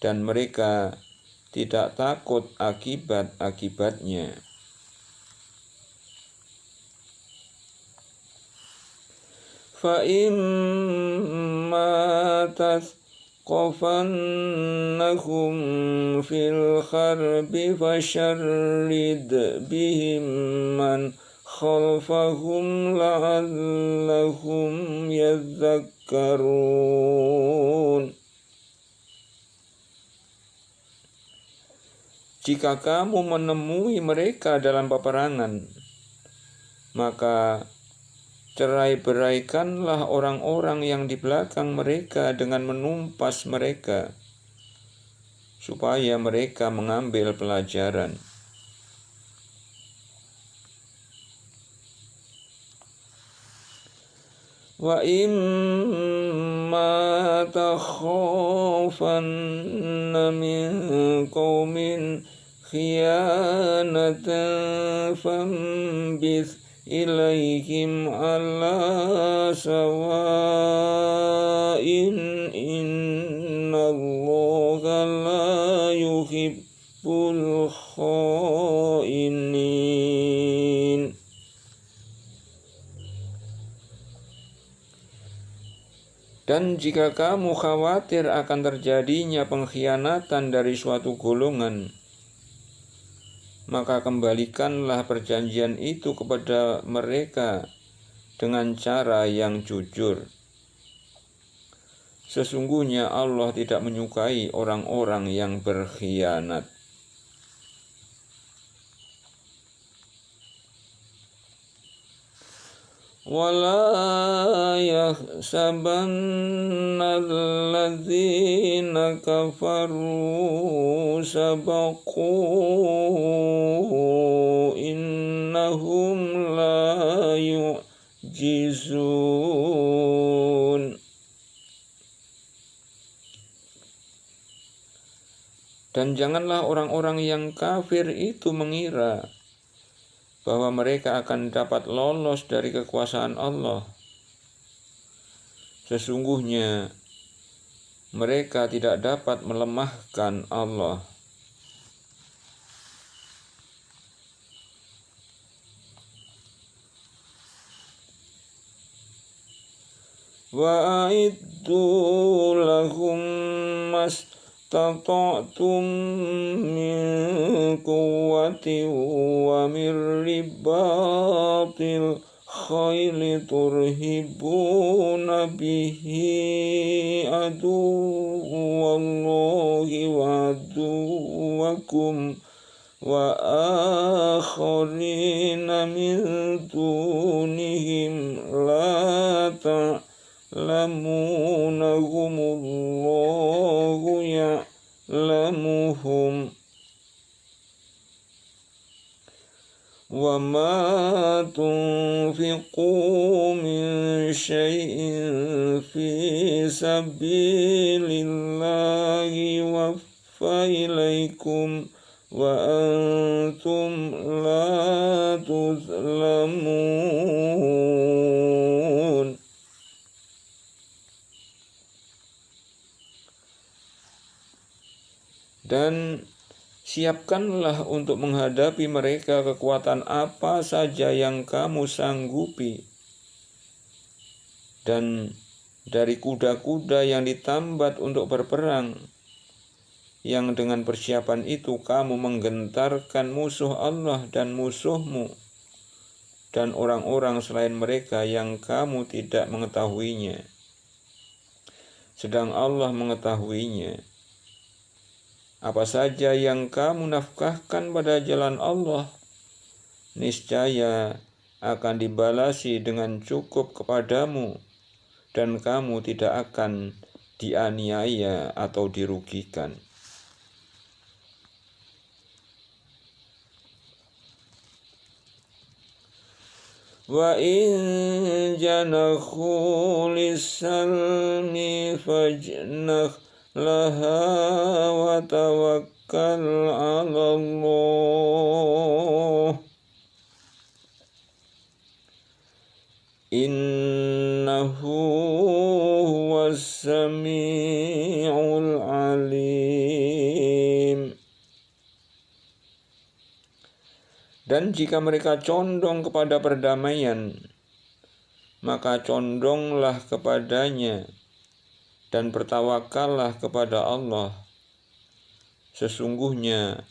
[SPEAKER 1] dan mereka tidak takut akibat-akibatnya. Fa'imma qafannahum fil harbi fasharrid bihim man khalfahum la'allahum yadhakkarun. Jika kamu menemui mereka dalam peperangan, maka cerai-beraikanlah orang-orang yang di belakang mereka dengan menumpas mereka, supaya mereka mengambil pelajaran. Wa imma takhafanna min qaumin khiyanatan fambith ilaihim ala sawa'in innallaha la yuhibbul khainin. Dan jika kamu khawatir akan terjadinya pengkhianatan dari suatu golongan, maka kembalikanlah perjanjian itu kepada mereka dengan cara yang jujur. Sesungguhnya Allah tidak menyukai orang-orang yang berkhianat. وَلَا يَحْسَبَنَّ الَّذِينَ كَفَرُوا سَبَقُوا إِنَّهُمْ لَا يُعْجِزُونَ. Dan janganlah orang-orang yang kafir itu mengira bahwa mereka akan dapat lolos dari kekuasaan Allah. Sesungguhnya mereka tidak dapat melemahkan Allah. wa'iddu lahum mastata'tum min quwwatin wa min ribatil khayli turhibuna bihi aduwallahi wa aduwakum wa akharina min dunihim la ta'lamunahumullahu ya'lamuhum wa ma tunfiqu min syai'in fi sabilillahi waffa ilaikum wa antum la tuzlamun. Dan siapkanlah untuk menghadapi mereka kekuatan apa saja yang kamu sanggupi, dan dari kuda-kuda yang ditambat untuk berperang, yang dengan persiapan itu kamu menggentarkan musuh Allah dan musuhmu, dan orang-orang selain mereka yang kamu tidak mengetahuinya, sedang Allah mengetahuinya. Apa saja yang kamu nafkahkan pada jalan Allah, niscaya akan dibalasi dengan cukup kepadamu, dan kamu tidak akan dianiaya atau dirugikan. Wa in janahu lis-salmi fajnah laha wa tawakkal 'ala Allah innahu huwas sami'ul alim. Dan jika mereka condong kepada perdamaian, maka condonglah kepadanya dan bertawakallah kepada Allah. Sesungguhnya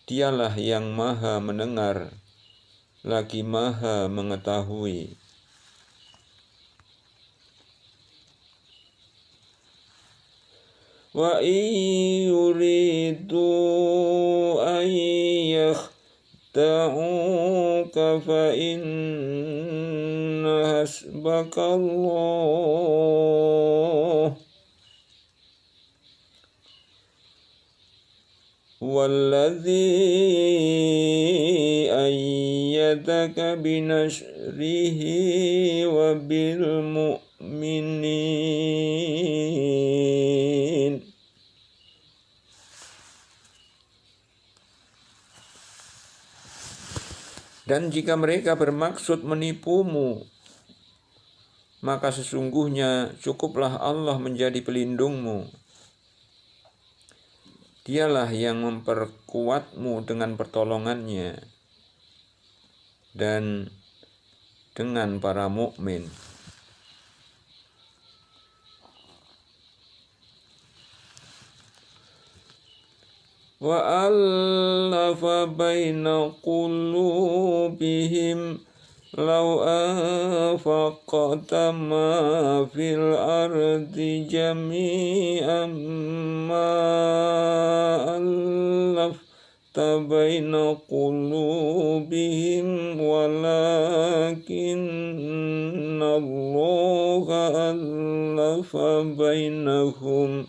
[SPEAKER 1] Dialah yang Maha mendengar, lagi Maha mengetahui. Wa yuridu an yakhda'uka fa inna hasbakallah walladzi ayyadaka binasrihi wa bil mu'minin. Dan jika mereka bermaksud menipumu, maka sesungguhnya cukuplah Allah menjadi pelindungmu. Dialah yang memperkuatmu dengan pertolongannya dan dengan para mukmin. Wa allafa baina qulubihim law anfaqta ma fil ardi jami'an ma allafta baina qulubihim walakinna Allaha allafa bainahum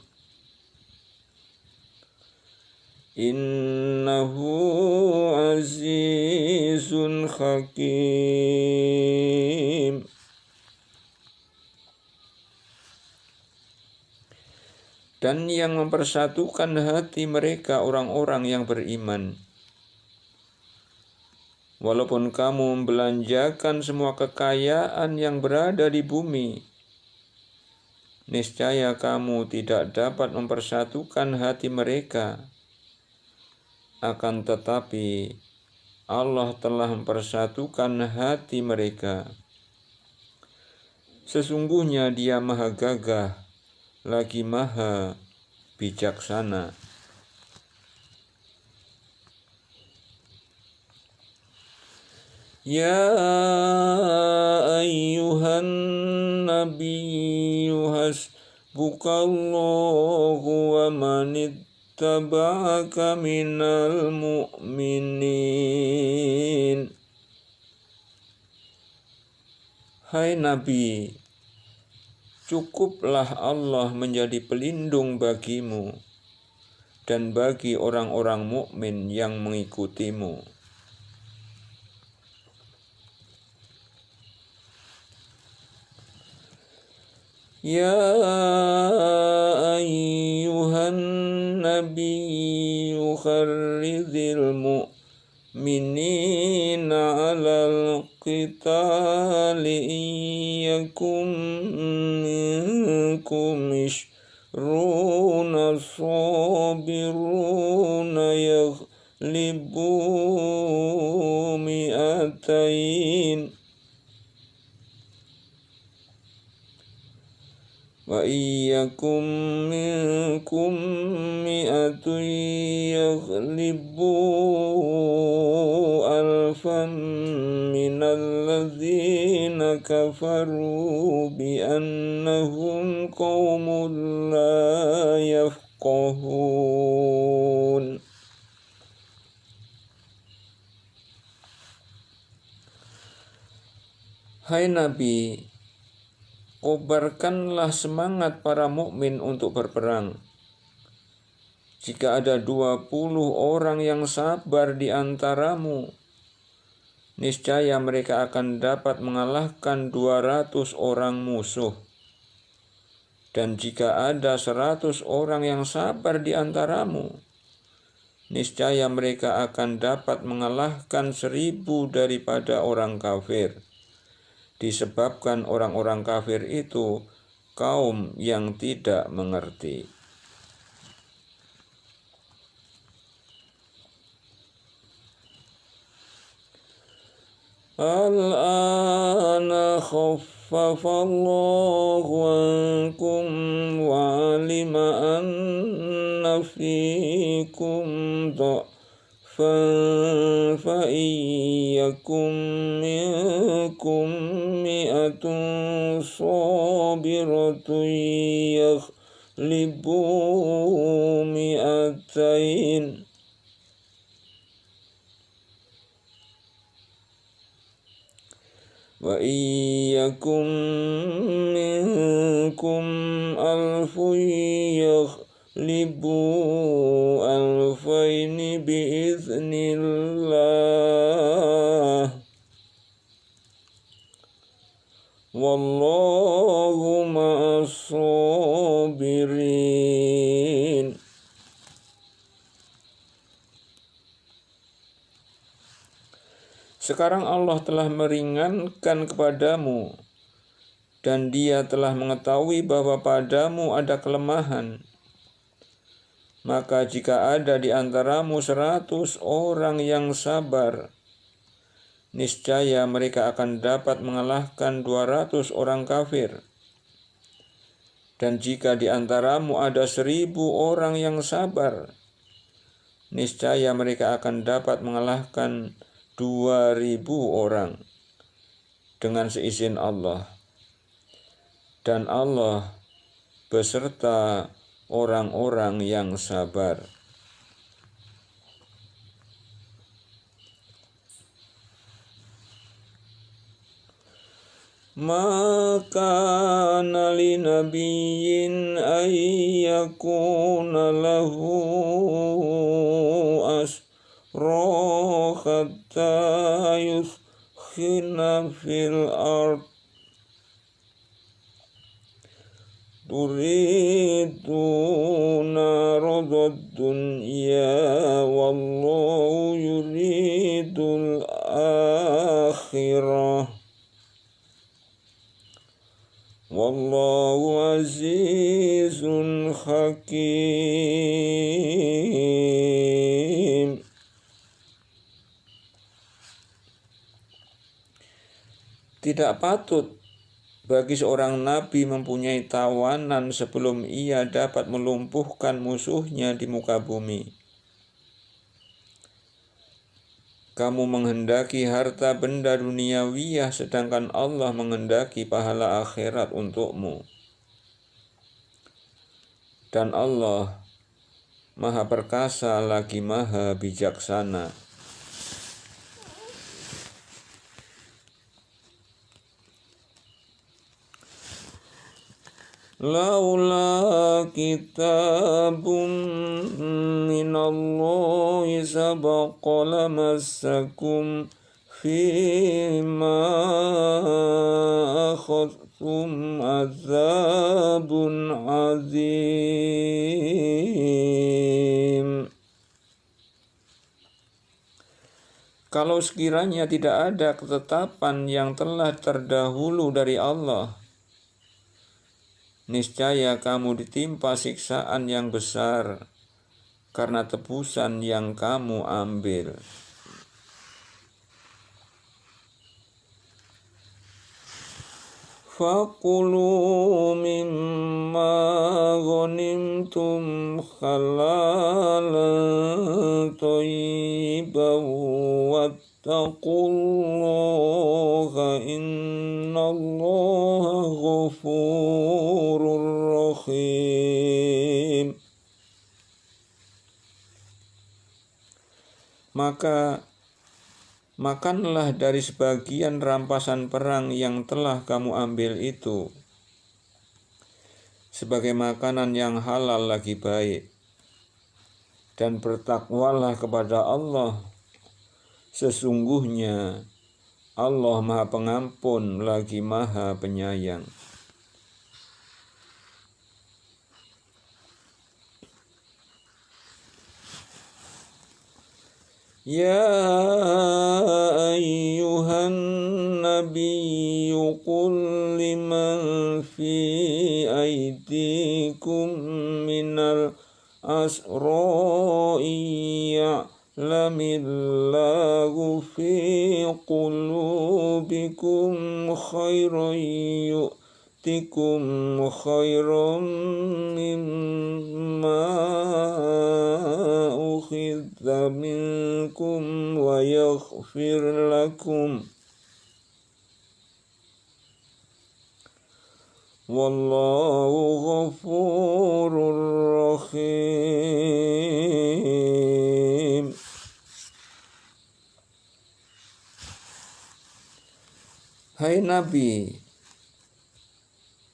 [SPEAKER 1] innahu azizun hakim. Dan yang mempersatukan hati mereka orang-orang yang beriman. Walaupun kamu membelanjakan semua kekayaan yang berada di bumi, niscaya kamu tidak dapat mempersatukan hati mereka. Akan tetapi Allah telah mempersatukan hati mereka. Sesungguhnya Dia maha gagah, lagi maha bijaksana. Ya ayyuhan nabiyyu hasbukallahu wa man ittaba'aka minal mu'minin. Hai Nabi, cukuplah Allah menjadi pelindung bagimu dan bagi orang-orang mukmin yang mengikutimu. Ya ayyuhan nabiyyu kharridil mu'minina 'alal qitali iyyakum minkum ishruna sabiruna yaghlibu mi'atain wa iyyakum minkum mi'atun yaghlibu alfan minalladzina kafaru bi'annahum qaumun la yafqahun. Hai Nabi, kobarkanlah semangat para mukmin untuk berperang. Jika ada 20 orang yang sabar di antaramu, niscaya mereka akan dapat mengalahkan 200 orang musuh. Dan jika ada 100 orang yang sabar di antaramu, niscaya mereka akan dapat mengalahkan 1000 daripada orang kafir. Disebabkan orang-orang kafir itu kaum yang tidak mengerti. Al-ana khaffafallahu ankum wa alima anna fikum فَإِيَّكُمْ مِنْكُمْ مِئَةٌ صَابِرَةٌ يَغْلِبُوا مِئَتَيْنِ وَإِيَّكُمْ مِنْكُمْ أَلْفٌ يَغْلِبُوا أَلْفَيْنِ بِإِذْنِ اللَّهِ وَاللَّهُ مَعَ الصَّابِرِينَ. Sekarang Allah telah meringankan kepadamu, dan Dia telah mengetahui bahwa padamu ada kelemahan. Maka jika ada di antaramu 100 orang yang sabar, niscaya mereka akan dapat mengalahkan 200 orang kafir. Dan jika di antaramu ada 1000 orang yang sabar, niscaya mereka akan dapat mengalahkan 2000 orang dengan seizin Allah. Dan Allah beserta orang-orang yang sabar. Maka li nabiyyin ay yakuna lahu asra hatta yuskhina fil ard turiduna radad dunya wallahu yuridul akhirah wallahu azizun hakim. Tidak patut bagi seorang nabi mempunyai tawanan sebelum ia dapat melumpuhkan musuhnya di muka bumi. Kamu menghendaki harta benda duniawiyah, sedangkan Allah menghendaki pahala akhirat untukmu. Dan Allah Maha Perkasa lagi Maha Bijaksana. Laula kitabun minallahi sabaqa lamassakum fima akhadtum azabun azim. Kalau sekiranya tidak ada ketetapan yang telah terdahulu dari Allah, niscaya kamu ditimpa siksaan yang besar karena tebusan yang kamu ambil. Fakulu mimma ghanimtum halalan thayyiban wattaqullaha innallaha ghafurur rahim. Maka makanlah dari sebagian rampasan perang yang telah kamu ambil itu sebagai makanan yang halal lagi baik, dan bertakwalah kepada Allah, sesungguhnya Allah Maha Pengampun lagi Maha Penyayang. Ya ayyuhan nabiyyu qul liman fi aydikum minal asra'i ya'lamillahu fi qulubikum khairan yu'tikum khairan mimma ukhidha minkum wa yaghfir lakum wallahu ghafurur rahim. Hai Nabi,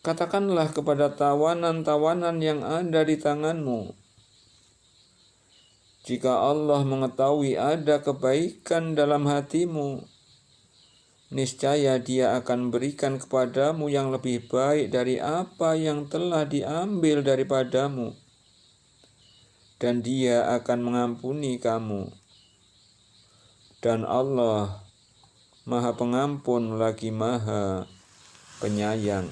[SPEAKER 1] katakanlah kepada tawanan-tawanan yang ada di tanganmu, jika Allah mengetahui ada kebaikan dalam hatimu, niscaya Dia akan berikan kepadamu yang lebih baik dari apa yang telah diambil daripadamu, dan Dia akan mengampuni kamu. Dan Allah Maha Pengampun lagi Maha Penyayang.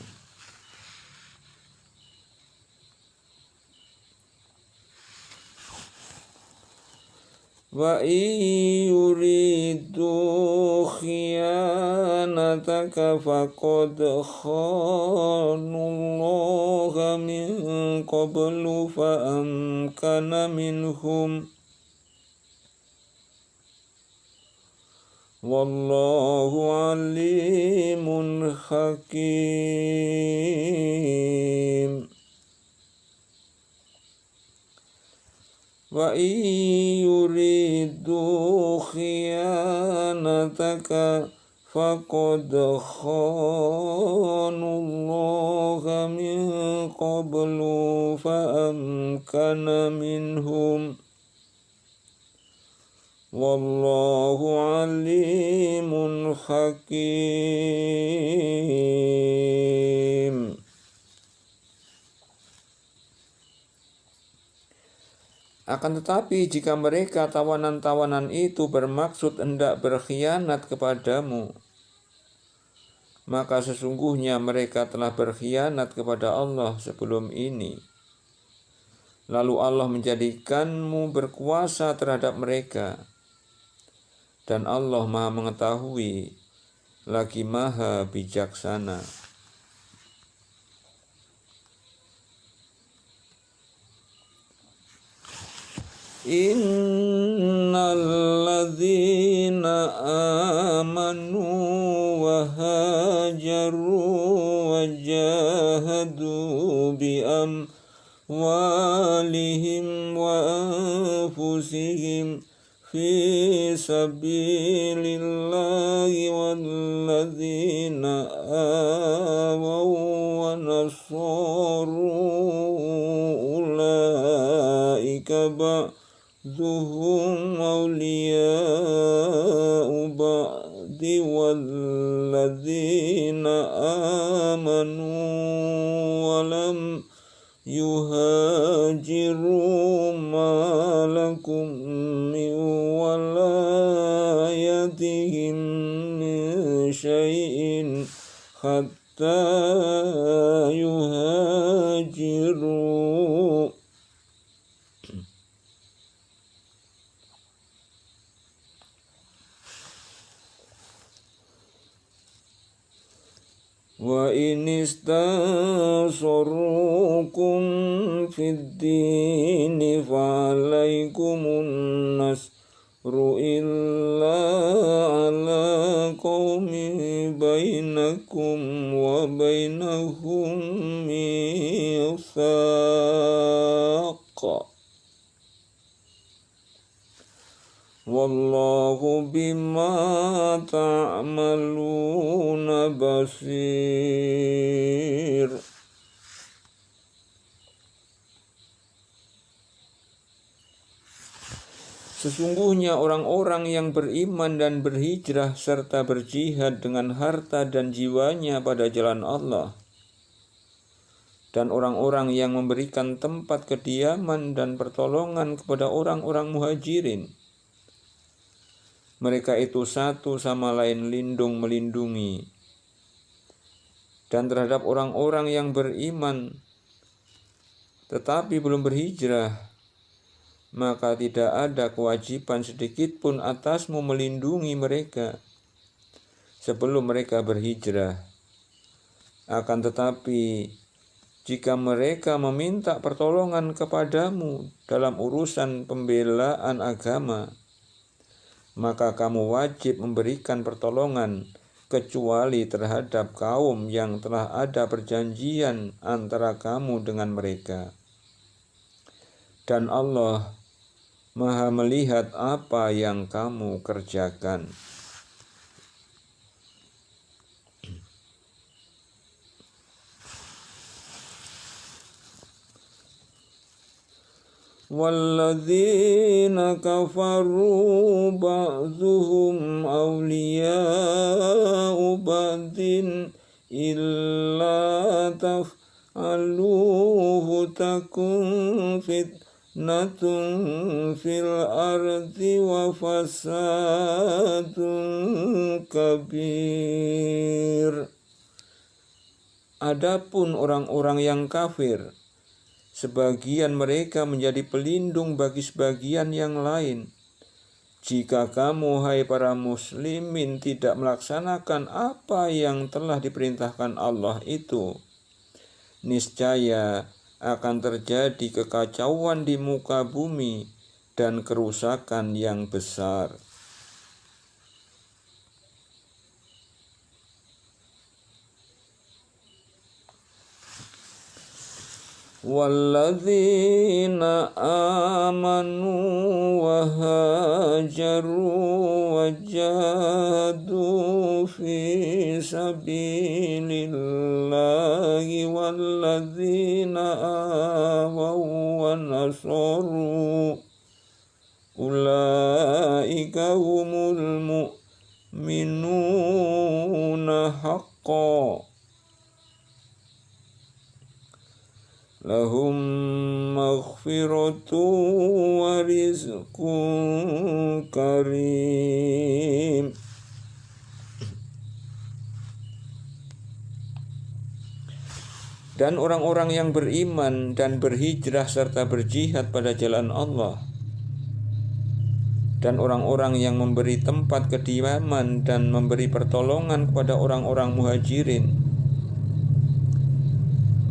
[SPEAKER 1] Wa yuridu khiyanataka faqad khanullaha min qablu fa amkana minhum wallahu alimun hakim. Wa yuridu khiyanataka faqad khanullaha min qablu fa amkana minhum wallahu alimun hakim. Akan tetapi jika mereka tawanan-tawanan itu bermaksud hendak berkhianat kepadamu, maka sesungguhnya mereka telah berkhianat kepada Allah sebelum ini. Lalu Allah menjadikanmu berkuasa terhadap mereka, dan Allah Maha Mengetahui lagi Maha Bijaksana. Innal ladzina amanu wa hajaru wa jahadu bi amwalihim wa anfusihim fi sabilillahi walladzina awaw wa nasaru ulaika ba'duhum awliya'u ba'di walladzina amanu wa lam yuhajiru ma lakum min walayatihim min syai'in hatta yuhajiru. Wa in istansurukum fid dini fa'alaikumun nasru illa ala qaumin bainakum wa bainahum mitsaq. Wallahu bima ta'maluna basir. Sesungguhnya orang-orang yang beriman dan berhijrah serta berjihad dengan harta dan jiwanya pada jalan Allah, dan orang-orang yang memberikan tempat kediaman dan pertolongan kepada orang-orang muhajirin, mereka itu satu sama lain lindung melindungi. Dan terhadap orang-orang yang beriman tetapi belum berhijrah, maka tidak ada kewajiban sedikit pun atasmu melindungi mereka sebelum mereka berhijrah. Akan tetapi jika mereka meminta pertolongan kepadamu dalam urusan pembelaan agama, maka kamu wajib memberikan pertolongan kecuali terhadap kaum yang telah ada perjanjian antara kamu dengan mereka. Dan Allah Maha melihat apa yang kamu kerjakan. Walladzina kafaru ba'dhuhum awliya'u ba'din illa taf'aluhu takun fitnatun fil ardi wa fasadun kabir. Adapun orang-orang yang kafir, sebagian mereka menjadi pelindung bagi sebagian yang lain. Jika kamu, hai para muslimin, tidak melaksanakan apa yang telah diperintahkan Allah itu, niscaya akan terjadi kekacauan di muka bumi dan kerusakan yang besar. Walladzina amanu wa hajaru wa jahadu fi sabilillahi walladzina awaw wa nasaru ulaika humul mu'minuna haqqan lahum maghfiratu wa rizqun karim. Dan orang-orang yang beriman dan berhijrah serta berjihad pada jalan Allah, dan orang-orang yang memberi tempat kediaman dan memberi pertolongan kepada orang-orang muhajirin,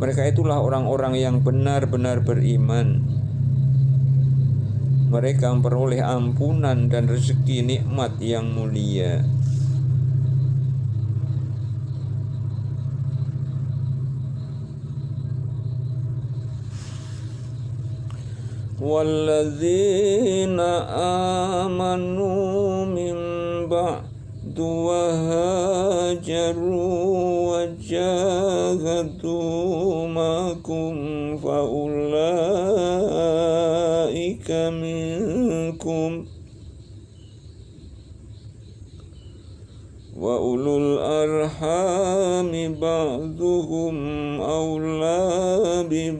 [SPEAKER 1] mereka itulah orang-orang yang benar-benar beriman. mereka memperoleh ampunan dan rezeki nikmat yang mulia. Walladzina amanu min ba'du wa hajaru wa jahadu makum faulaika minkum wa ulul arhami ba'duhum awla bi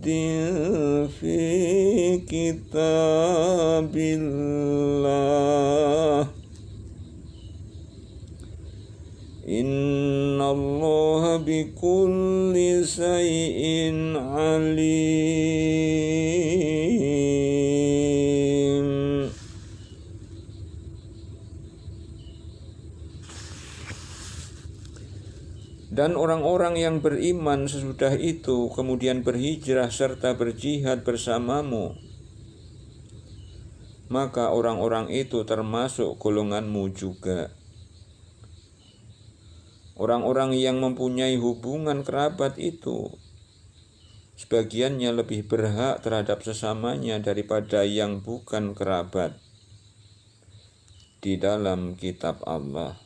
[SPEAKER 1] fi kitabillah innallaha bikulli syai'in alim. Dan orang-orang yang beriman sesudah itu kemudian berhijrah serta berjihad bersamamu, maka orang-orang itu termasuk golonganmu juga. Orang-orang yang mempunyai hubungan kerabat itu, sebagiannya lebih berhak terhadap sesamanya daripada yang bukan kerabat di dalam kitab Allah.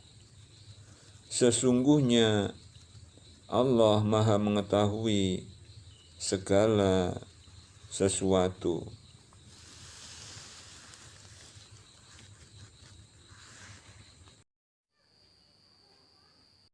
[SPEAKER 1] Sesungguhnya Allah Maha mengetahui segala sesuatu.